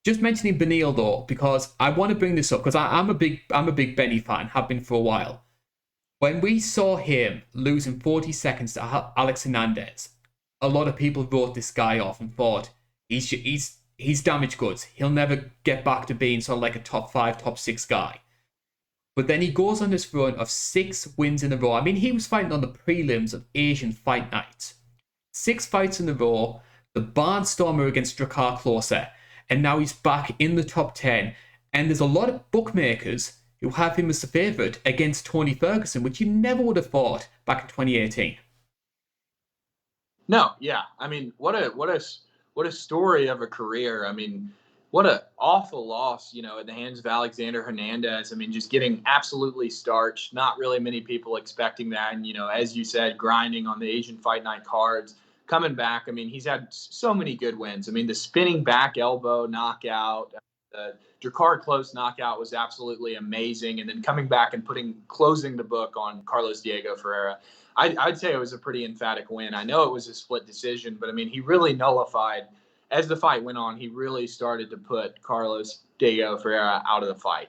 Just mentioning Beneil though, because I want to bring this up because I'm a big Benny fan, have been for a while. When we saw him losing 40 seconds to Alex Hernandez, a lot of people wrote this guy off and thought he's damaged goods. He'll never get back to being sort of like a top 5, top 6 guy. But then he goes on this run of 6 wins in a row. I mean, he was fighting on the prelims of Asian Fight Night. 6 fights in a row, the barnstormer against Drakkar Klose, and now he's back in the top 10. And there's a lot of bookmakers who have him as the favourite against Tony Ferguson, which you never would have thought back in 2018. No, yeah. I mean, what a story of a career. I mean, what an awful loss, at the hands of Alexander Hernandez. I mean, just getting absolutely starched. Not really many people expecting that. And, as you said, grinding on the Asian Fight Night cards. coming back. I mean, he's had so many good wins. I mean, the spinning back elbow knockout, the Drakkar close knockout was absolutely amazing. And then coming back and closing the book on Carlos Diego Ferreira, I'd say it was a pretty emphatic win. I know it was a split decision, but I mean, he really nullified. As the fight went on, he really started to put Carlos Diego Ferreira out of the fight.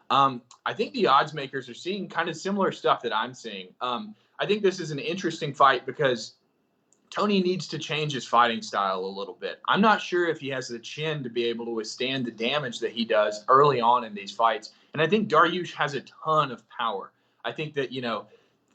I think the odds makers are seeing kind of similar stuff that I'm seeing. I think this is an interesting fight because Tony needs to change his fighting style a little bit. I'm not sure if he has the chin to be able to withstand the damage that he does early on in these fights. And I think Dariush has a ton of power. I think that,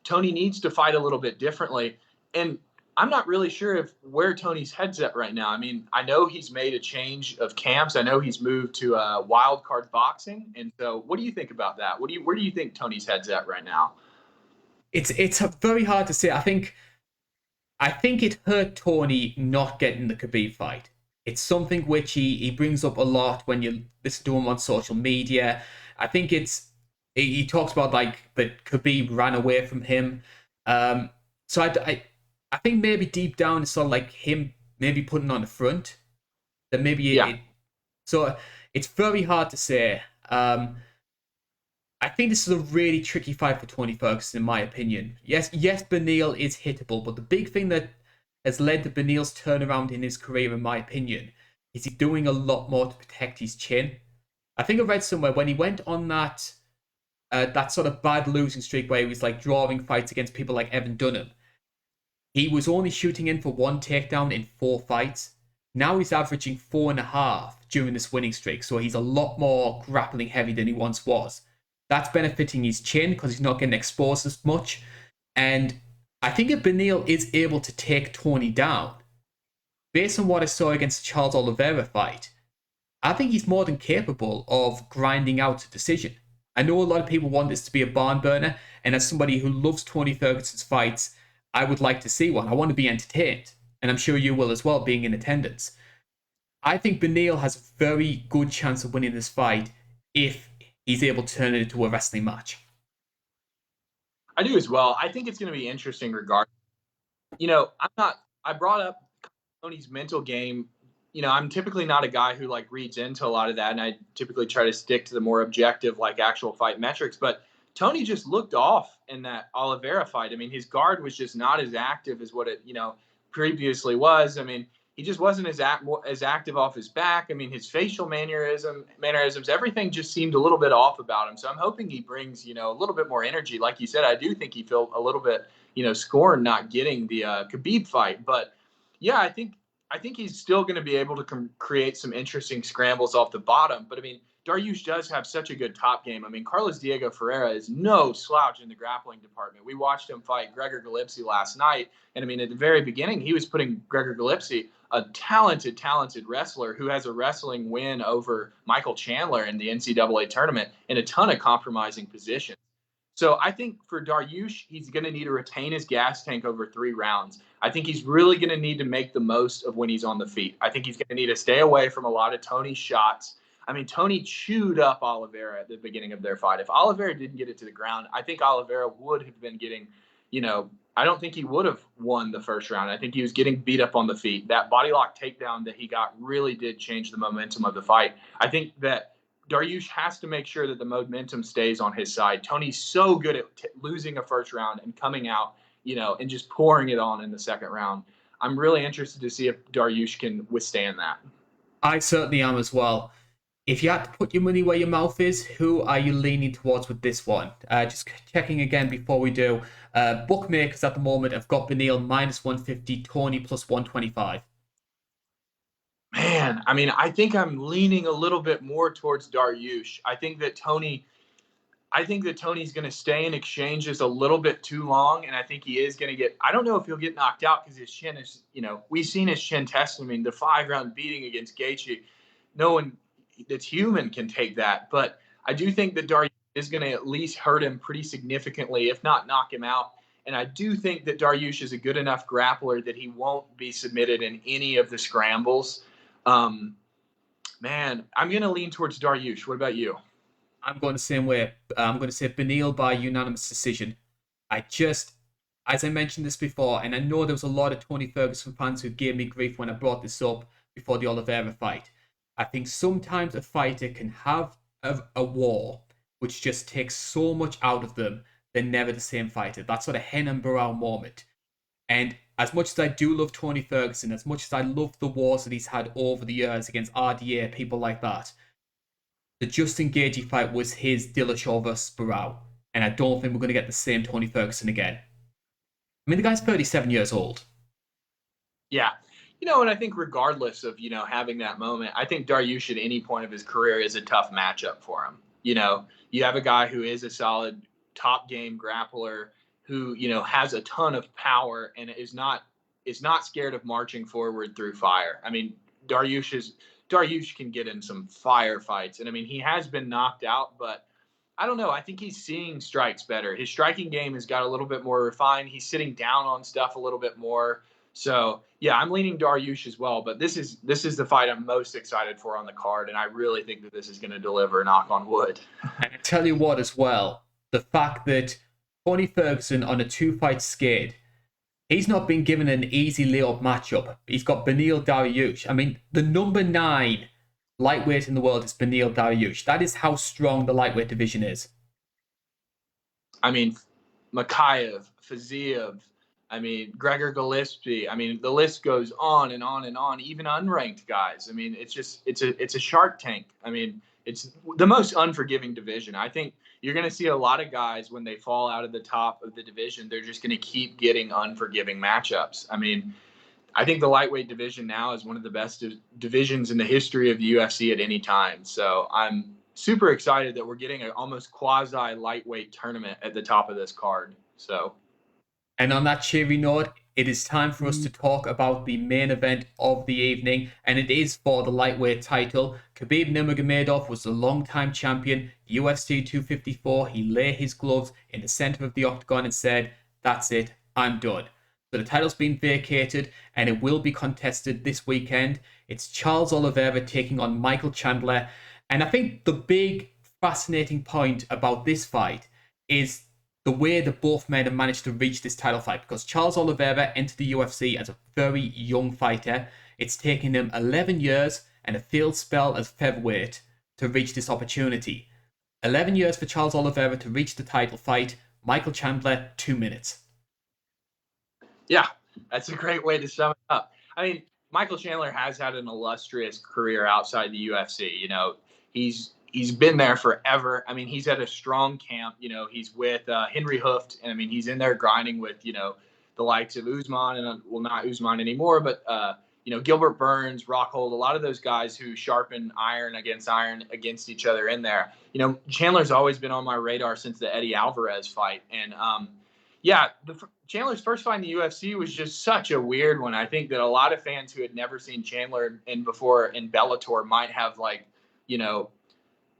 Tony needs to fight a little bit differently. And I'm not really sure where Tony's head's at right now. I mean, I know he's made a change of camps. I know he's moved to wild card boxing. And so what do you think about that? Where do you think Tony's head's at right now? It's very hard to say. I think it hurt Tony not getting the Khabib fight. It's something which he brings up a lot when you listen to him on social media. I think he talks about like that Khabib ran away from him. So I think maybe deep down it's sort of like him maybe putting on the front. That maybe so it's very hard to say. I think this is a really tricky fight for Tony Ferguson, in my opinion. Yes, Beneil is hittable, but the big thing that has led to Beneil's turnaround in his career, in my opinion, is he's doing a lot more to protect his chin. I think I read somewhere when he went on that sort of bad losing streak where he was like drawing fights against people like Evan Dunham, he was only shooting in for 1 takedown in 4 fights. Now he's averaging 4.5 during this winning streak, so he's a lot more grappling heavy than he once was. That's benefiting his chin because he's not getting exposed as much. And I think if Beneil is able to take Tony down, based on what I saw against the Charles Oliveira fight, I think he's more than capable of grinding out a decision. I know a lot of people want this to be a barn burner, and as somebody who loves Tony Ferguson's fights, I would like to see one. I want to be entertained, and I'm sure you will as well, being in attendance. I think Beneil has a very good chance of winning this fight if he's able to turn it into a wrestling match. I do as well. I think it's going to be interesting regardless. I brought up Tony's mental game. I'm typically not a guy who like reads into a lot of that, and I typically try to stick to the more objective, like actual fight metrics. But Tony just looked off in that Oliveira fight. I mean, his guard was just not as active as what it, previously was. I mean, he just wasn't as active off his back. I mean, his facial mannerisms, everything just seemed a little bit off about him. So I'm hoping he brings, a little bit more energy. Like you said, I do think he felt a little bit, scorned not getting the Khabib fight. But yeah, I think he's still going to be able to create some interesting scrambles off the bottom. But I mean, Dariush does have such a good top game. I mean, Carlos Diego Ferreira is no slouch in the grappling department. We watched him fight Gregor Gillespie last night. And I mean, at the very beginning, he was putting Gregor Gillespie, a talented wrestler who has a wrestling win over Michael Chandler in the NCAA tournament in a ton of compromising positions. So I think for Dariush, he's going to need to retain his gas tank over 3 rounds. I think he's really going to need to make the most of when he's on the feet. I think he's going to need to stay away from a lot of Tony's shots. I mean, Tony chewed up Oliveira at the beginning of their fight. If Oliveira didn't get it to the ground, I think Oliveira would have been getting, I don't think he would have won the first round. I think he was getting beat up on the feet. That body lock takedown that he got really did change the momentum of the fight. I think that Dariush has to make sure that the momentum stays on his side. Tony's so good at losing a first round and coming out, and just pouring it on in the second round. I'm really interested to see if Dariush can withstand that. I certainly am as well. If you had to put your money where your mouth is, who are you leaning towards with this one? Just checking again before we do. Bookmakers at the moment have got Beneil -150, Tony +125. Man, I mean, I think I'm leaning a little bit more towards Dariush. I think that Tony's going to stay in exchanges a little bit too long, and I think he is going to I don't know if he'll get knocked out because his chin is, we've seen his chin test. I mean, the 5-round beating against Gaethje, no one that's human can take that. But I do think that Dariush is going to at least hurt him pretty significantly, if not knock him out. And I do think that Dariush is a good enough grappler that he won't be submitted in any of the scrambles. Man, I'm going to lean towards Dariush. What about you? I'm going the same way. I'm going to say Beneil by unanimous decision. as I mentioned this before, and I know there was a lot of Tony Ferguson fans who gave me grief when I brought this up before the Oliveira fight. I think sometimes a fighter can have a war which just takes so much out of them, they're never the same fighter. That sort of hen and Burrell moment. And as much as I do love Tony Ferguson, as much as I love the wars that he's had over the years against RDA, people like that, the Justin Gaethje fight was his Dillashaw versus Burrell. And I don't think we're going to get the same Tony Ferguson again. I mean, the guy's 37 years old. Yeah. And I think regardless of, having that moment, I think Dariush at any point of his career is a tough matchup for him. You have a guy who is a solid top game grappler who, has a ton of power and is not scared of marching forward through fire. I mean, Dariush can get in some fire fights. And I mean, he has been knocked out, but I don't know. I think he's seeing strikes better. His striking game has got a little bit more refined. He's sitting down on stuff a little bit more. So yeah, I'm leaning Dariush as well. But this is the fight I'm most excited for on the card, and I really think that this is going to deliver. Knock on wood. And I tell you what, as well, the fact that Tony Ferguson on a 2-fight skid, he's not been given an easy layup matchup. He's got Beneil Dariush. I mean, the number 9 lightweight in the world is Beneil Dariush. That is how strong the lightweight division is. I mean, Makayev, Fiziev, I mean, Gregor Gillespie. I mean, the list goes on and on and on. Even unranked guys. I mean, it's a Shark Tank. I mean, it's the most unforgiving division. I think you're going to see a lot of guys when they fall out of the top of the division, they're just going to keep getting unforgiving matchups. I mean, I think the lightweight division now is one of the best divisions in the history of the UFC at any time. So I'm super excited that we're getting an almost quasi lightweight tournament at the top of this card. So, and on that cheery note, it is time for us to talk about the main event of the evening, and it is for the lightweight title. Khabib Nurmagomedov was the long-time champion, UFC 254. He lay his gloves in the center of the octagon and said, "That's it, I'm done." So the title's been vacated and it will be contested this weekend. It's Charles Oliveira taking on Michael Chandler. And I think the big fascinating point about this fight is the way that both men have managed to reach this title fight, because Charles Oliveira entered the UFC as a very young fighter. It's taken him 11 years and a failed spell as featherweight to reach this opportunity. 11 years for Charles Oliveira to reach the title fight. Michael Chandler, 2 minutes. Yeah, that's a great way to sum it up. I mean, Michael Chandler has had an illustrious career outside the UFC. He's been there forever. I mean, he's at a strong camp. He's with Henry Hooft, and I mean, he's in there grinding with the likes of Usman and not Usman anymore, but Gilbert Burns, Rockhold, a lot of those guys who sharpen iron against each other in there. Chandler's always been on my radar since the Eddie Alvarez fight, and Chandler's first fight in the UFC was just such a weird one. I think that a lot of fans who had never seen Chandler before in Bellator might have a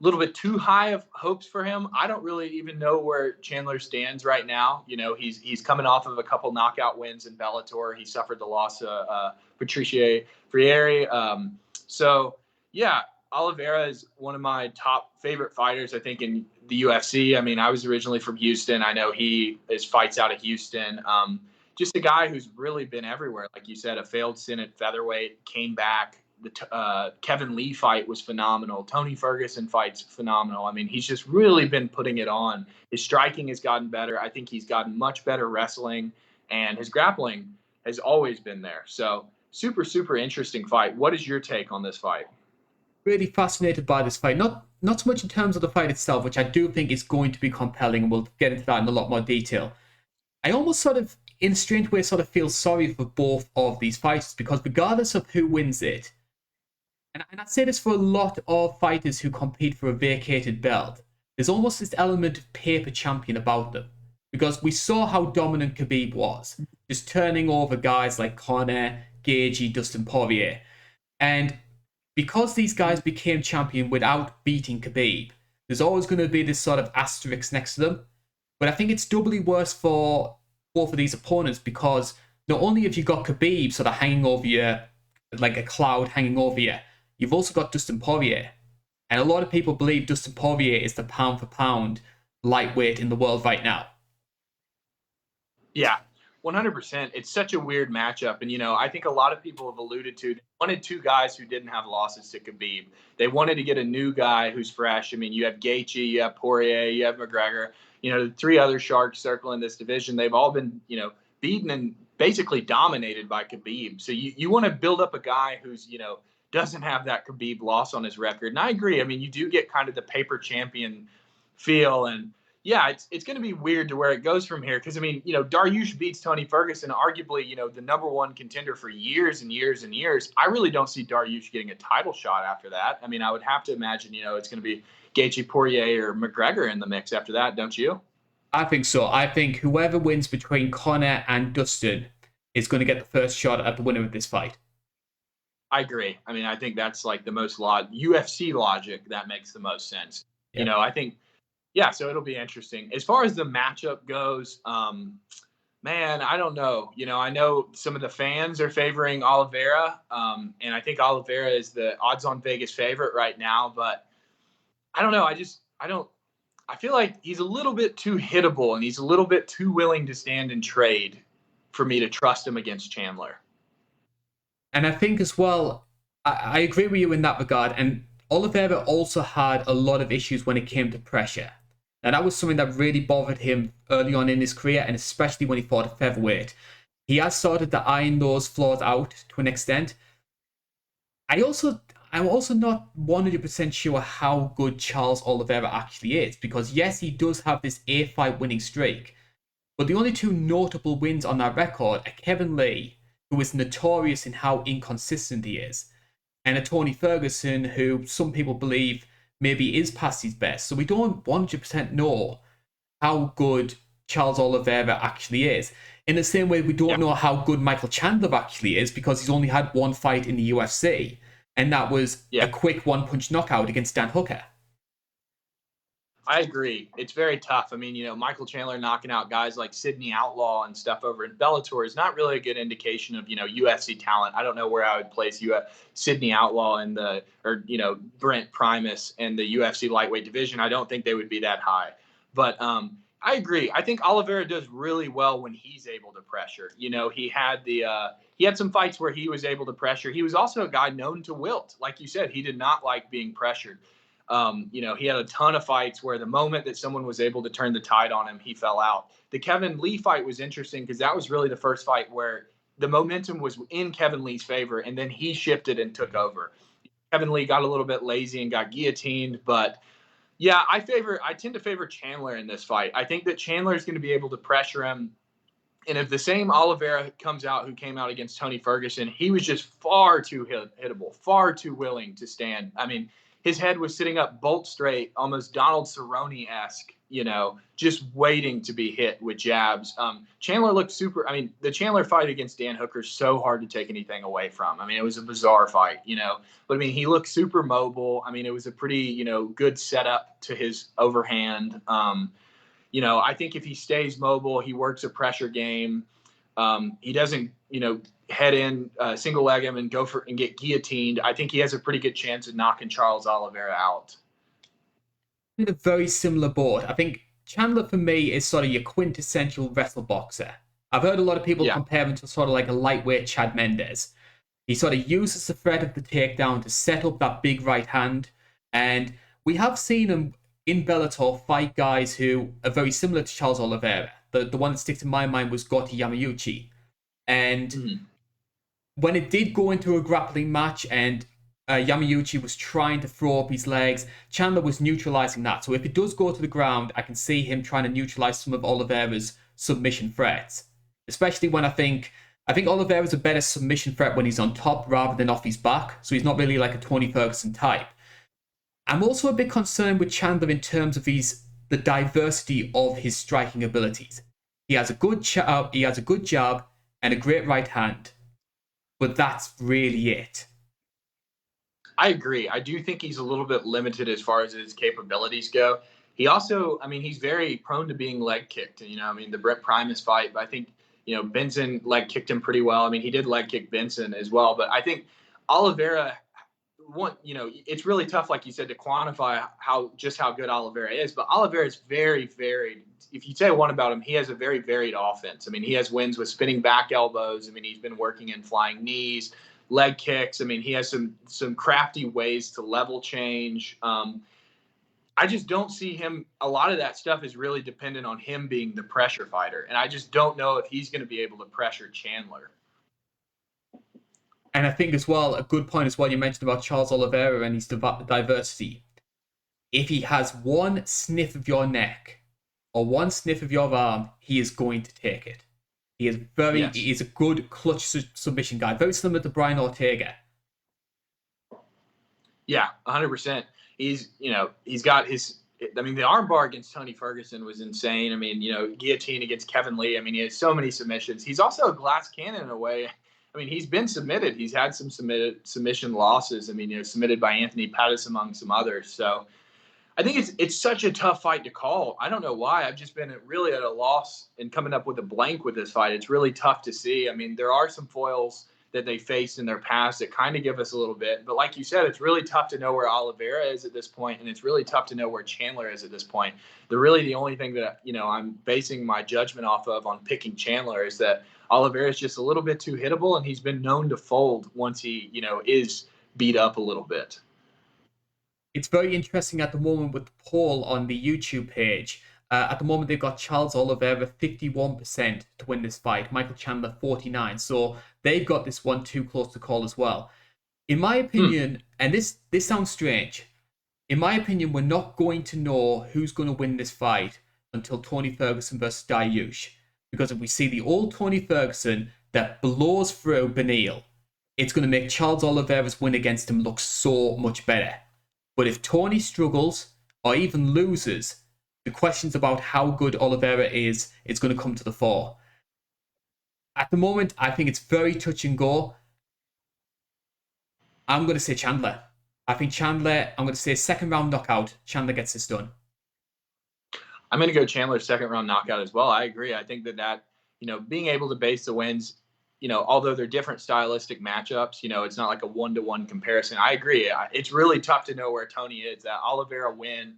little bit too high of hopes for him. I don't really even know where Chandler stands right now. He's coming off of a couple knockout wins in Bellator. He suffered the loss of Patricia Freire. Oliveira is one of my top favorite fighters, I think, in the UFC. I mean, I was originally from Houston. I know he fights out of Houston. Just a guy who's really been everywhere. Like you said, a failed stint at featherweight, came back. The Kevin Lee fight was phenomenal. Tony Ferguson fight's phenomenal. I mean, he's just really been putting it on. His striking has gotten better. I think he's gotten much better wrestling, and his grappling has always been there. So super, super interesting fight. What is your take on this fight? Really fascinated by this fight. Not so much in terms of the fight itself, which I do think is going to be compelling, and we'll get into that in a lot more detail. I almost sort of, in a strange way, sort of feel sorry for both of these fighters, because regardless of who wins it, and I say this for a lot of fighters who compete for a vacated belt, there's almost this element of paper champion about them. Because we saw how dominant Khabib was, just turning over guys like Conor, Gaethje, Dustin Poirier. And because these guys became champion without beating Khabib, there's always going to be this sort of asterisk next to them. But I think it's doubly worse for both of these opponents, because not only have you got Khabib sort of hanging over you, like a cloud hanging over you, you've also got Dustin Poirier. And a lot of people believe Dustin Poirier is the pound for pound lightweight in the world right now. Yeah. 100%. It's such a weird matchup. And, I think a lot of people have alluded to, they wanted two guys who didn't have losses to Khabib. They wanted to get a new guy who's fresh. I mean, you have Gaethje, you have Poirier, you have McGregor, the three other sharks circling this division. They've all been, beaten and basically dominated by Khabib. So you want to build up a guy who's, doesn't have that Khabib loss on his record. And I agree. I mean, you do get kind of the paper champion feel. And yeah, it's going to be weird to where it goes from here. Because, I mean, Dariush beats Tony Ferguson, arguably, the number one contender for years and years and years. I really don't see Dariush getting a title shot after that. I mean, I would have to imagine, it's going to be Gaethje, Poirier, or McGregor in the mix after that, don't you? I think so. I think whoever wins between Conor and Dustin is going to get the first shot at the winner of this fight. I agree. I mean, I think that's like the most UFC logic that makes the most sense. Yeah. I think, yeah, so it'll be interesting. As far as the matchup goes, man, I don't know. I know some of the fans are favoring Oliveira, and I think Oliveira is the odds-on Vegas favorite right now. But I don't know. I feel like he's a little bit too hittable, and he's a little bit too willing to stand and trade for me to trust him against Chandler. And I think as well, I agree with you in that regard. And Oliveira also had a lot of issues when it came to pressure. And that was something that really bothered him early on in his career, and especially when he fought at featherweight. He has started to iron those flaws out to an extent. I'm also not 100% sure how good Charles Oliveira actually is, because yes, he does have this 8-fight winning streak, but the only two notable wins on that record are Kevin Lee, who is notorious in how inconsistent he is, and a Tony Ferguson, who some people believe maybe is past his best. So we don't 100% know how good Charles Oliveira actually is. In the same way, we don't know how good Michael Chandler actually is, because he's only had one fight in the UFC. And that was a quick one-punch knockout against Dan Hooker. I agree. It's very tough. I mean, Michael Chandler knocking out guys like Sidney Outlaw and stuff over in Bellator is not really a good indication of, UFC talent. I don't know where I would place Sidney Outlaw Brent Primus in the UFC lightweight division. I don't think they would be that high. But I agree. I think Oliveira does really well when he's able to pressure. He had some fights where he was able to pressure. He was also a guy known to wilt. Like you said, he did not like being pressured. He had a ton of fights where the moment that someone was able to turn the tide on him, he fell out. The Kevin Lee fight was interesting because that was really the first fight where the momentum was in Kevin Lee's favor, and then he shifted and took over. Kevin Lee got a little bit lazy and got guillotined, but yeah, I tend to favor Chandler in this fight. I think that Chandler is going to be able to pressure him. And if the same Oliveira comes out who came out against Tony Ferguson, he was just far too hittable, far too willing to stand. I mean, his head was sitting up bolt straight, almost Donald Cerrone-esque, just waiting to be hit with jabs. Chandler looked super. I mean, the Chandler fight against Dan Hooker is so hard to take anything away from. I mean, it was a bizarre fight, But, I mean, he looked super mobile. I mean, it was a pretty, good setup to his overhand. I think if he stays mobile, he works a pressure game. He doesn't, head in, single leg him and and get guillotined. I think he has a pretty good chance of knocking Charles Oliveira out. In a very similar board. I think Chandler for me is sort of your quintessential wrestle boxer. I've heard a lot of people compare him to sort of like a lightweight Chad Mendes. He sort of uses the threat of the takedown to set up that big right hand. And we have seen him in Bellator fight guys who are very similar to Charles Oliveira. The one that sticks in my mind was Gotti Yamauchi. And when it did go into a grappling match and Yamauchi was trying to throw up his legs, Chandler was neutralizing that. So if it does go to the ground, I can see him trying to neutralize some of Oliveira's submission threats. Especially when I think Oliveira's a better submission threat when he's on top rather than off his back. So he's not really like a Tony Ferguson type. I'm also a bit concerned with Chandler in terms of the diversity of his striking abilities. He has a good jab and a great right hand, but that's really it. I agree. I do think he's a little bit limited as far as his capabilities go. He also, I mean, he's very prone to being leg kicked. The Brent Primus fight, but I think, Benson leg kicked him pretty well. I mean, he did leg kick Benson as well, but I think Oliveira, it's really tough, like you said, to quantify how good Oliveira is. But Oliveira is very varied. If you say one about him, he has a very varied offense. I mean, he has wins with spinning back elbows. I mean, he's been working in flying knees, leg kicks. I mean, he has some crafty ways to level change. I just don't see him. A lot of that stuff is really dependent on him being the pressure fighter, and I just don't know if he's going to be able to pressure Chandler. And I think as well, a good point as well, you mentioned about Charles Oliveira and his diversity. If he has one sniff of your neck or one sniff of your arm, he is going to take it. He is a good clutch submission guy, very similar to Brian Ortega. Yeah, 100%. He's got his. I mean, the armbar against Tony Ferguson was insane. I mean, guillotine against Kevin Lee. I mean, he has so many submissions. He's also a glass cannon in a way. I mean, he's been submitted. He's had some submission losses. I mean, submitted by Anthony Pettis among some others. So I think it's such a tough fight to call. I don't know why. I've just been really at a loss in coming up with a blank with this fight. It's really tough to see. I mean, there are some foils that they faced in their past that kind of give us a little bit. But like you said, it's really tough to know where Oliveira is at this point, and it's really tough to know where Chandler is at this point. The only thing that, I'm basing my judgment off of on picking Chandler is that Oliveira is just a little bit too hittable, and he's been known to fold once he, is beat up a little bit. It's very interesting at the moment with the poll on the YouTube page. At the moment, they've got Charles Oliveira 51% to win this fight, Michael Chandler 49%. So they've got this one too close to call as well. In my opinion, and this sounds strange, in my opinion, we're not going to know who's going to win this fight until Tony Ferguson versus Dariush. Because if we see the old Tony Ferguson that blows through Beneil, it's going to make Charles Oliveira's win against him look so much better. But if Tony struggles or even loses, the questions about how good Oliveira is going to come to the fore. At the moment, I think it's very touch and go. I'm going to say Chandler. I'm going to say second round knockout. Chandler gets this done. I'm going to go Chandler second round knockout as well. I agree. I think that being able to base the wins, although they're different stylistic matchups, it's not like a 1-to-1 comparison. I agree. It's really tough to know where Tony is. That Oliveira win,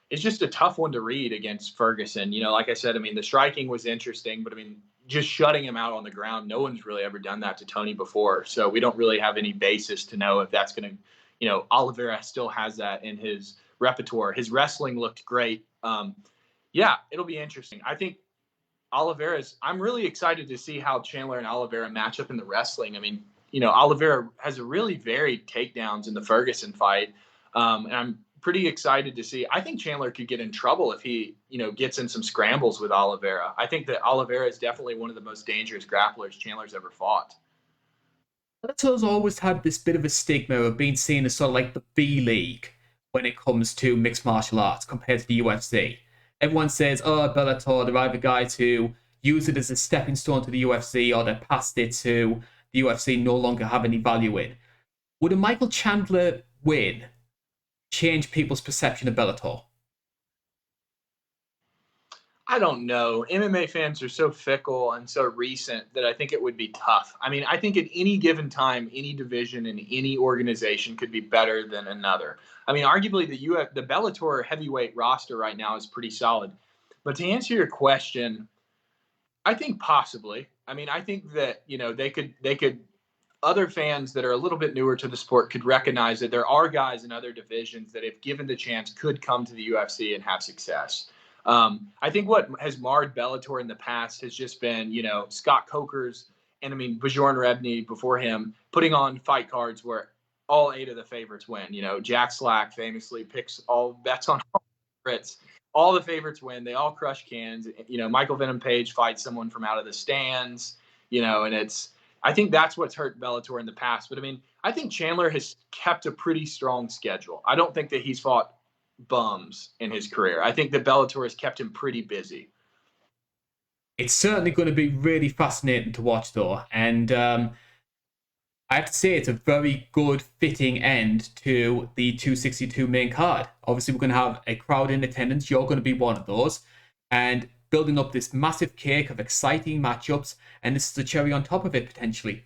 it's just a tough one to read against Ferguson. Like I said, I mean, the striking was interesting, but I mean, just shutting him out on the ground, no one's really ever done that to Tony before. So we don't really have any basis to know if that's going to, Oliveira still has that in his repertoire. His wrestling looked great. It'll be interesting. I think I'm really excited to see how Chandler and Oliveira match up in the wrestling. I mean, Oliveira has a really varied takedowns in the Ferguson fight. And I'm pretty excited to see. I think Chandler could get in trouble if he, gets in some scrambles with Oliveira. I think that Oliveira is definitely one of the most dangerous grapplers Chandler's ever fought. Bellator's always had this bit of a stigma of being seen as sort of like the B League when it comes to mixed martial arts compared to the UFC. Everyone says, Bellator, they're either guys who use it as a stepping stone to the UFC or they're past it to the UFC no longer have any value in. Would a Michael Chandler win change people's perception of Bellator? I don't know. MMA fans are so fickle and so recent that I think it would be tough. I mean, I think at any given time, any division in any organization could be better than another. I mean, arguably the Bellator heavyweight roster right now is pretty solid. But to answer your question, I think possibly. I mean, I think that, they could other fans that are a little bit newer to the sport could recognize that there are guys in other divisions that, if given the chance, could come to the UFC and have success. I think what has marred Bellator in the past has just been, Scott Coker's and Bjorn Rebney before him putting on fight cards where all 8 of the favorites win. Jack Slack famously picks all bets on all favorites. All the favorites win. They all crush cans. Michael Venom Page fights someone from out of the stands, and I think that's what's hurt Bellator in the past. But I think Chandler has kept a pretty strong schedule. I don't think that he's fought bums in his career. I think that Bellator has kept him pretty busy. It's certainly going to be really fascinating to watch, though. And I have to say, it's a very good, fitting end to the 262 main card. Obviously, we're going to have a crowd in attendance. You're going to be one of those. And building up this massive cake of exciting matchups. And this is the cherry on top of it, potentially.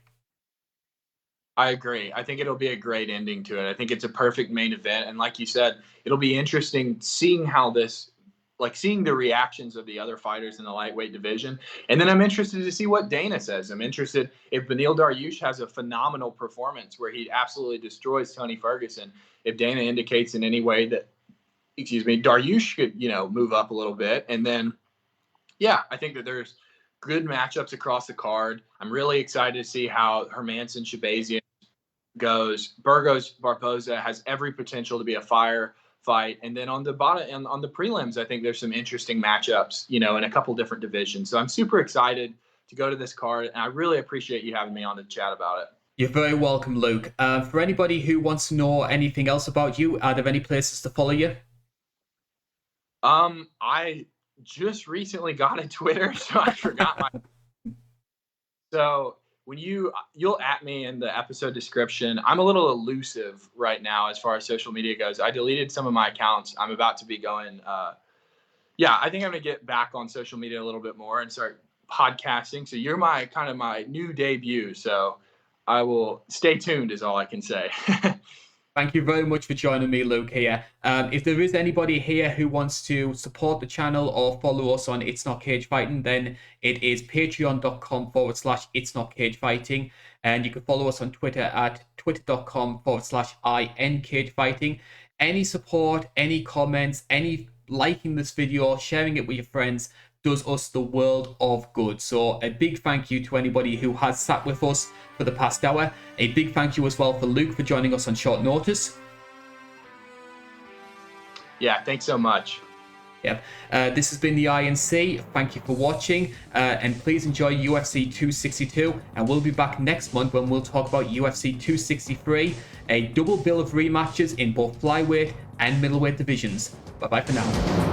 I agree. I think it'll be a great ending to it. I think it's a perfect main event. And like you said, it'll be interesting seeing how this, like seeing the reactions of the other fighters in the lightweight division. And then I'm interested to see what Dana says. I'm interested if Beneil Dariush has a phenomenal performance where he absolutely destroys Tony Ferguson. If Dana indicates in any way that, excuse me, Dariush could, move up a little bit. And then, yeah, I think that there's good matchups across the card. I'm really excited to see how Hermansson Shabazian goes. Burgos Barboza has every potential to be a fire fight. And then on the bottom and on the prelims, I think there's some interesting matchups, in a couple different divisions. So I'm super excited to go to this card, and I really appreciate you having me on to chat about it. You're very welcome, Luke. For anybody who wants to know anything else about you, are there any places to follow you? I just recently got a Twitter, so I forgot my. So when you'll at me in the episode description. I'm a little elusive right now as far as social media goes. I deleted some of my accounts. I'm about to be going. I think I'm gonna get back on social media a little bit more and start podcasting. So you're my kind of my new debut. So I will stay tuned is all I can say. Thank you very much for joining me, Luke, here. If there is anybody here who wants to support the channel or follow us on It's Not Cagefighting, then it is patreon.com/It's Not Cagefighting. And you can follow us on Twitter at twitter.com/INCagefighting. Any support, any comments, any liking this video, sharing it with your friends does us the world of good. So a big thank you to anybody who has sat with us for the past hour. A big thank you as well for Luke for joining us on short notice. Yeah, thanks so much. Yep. This has been the INC. Thank you for watching, and please enjoy UFC 262, and we'll be back next month when we'll talk about UFC 263, a double bill of rematches in both flyweight and middleweight divisions. Bye bye for now.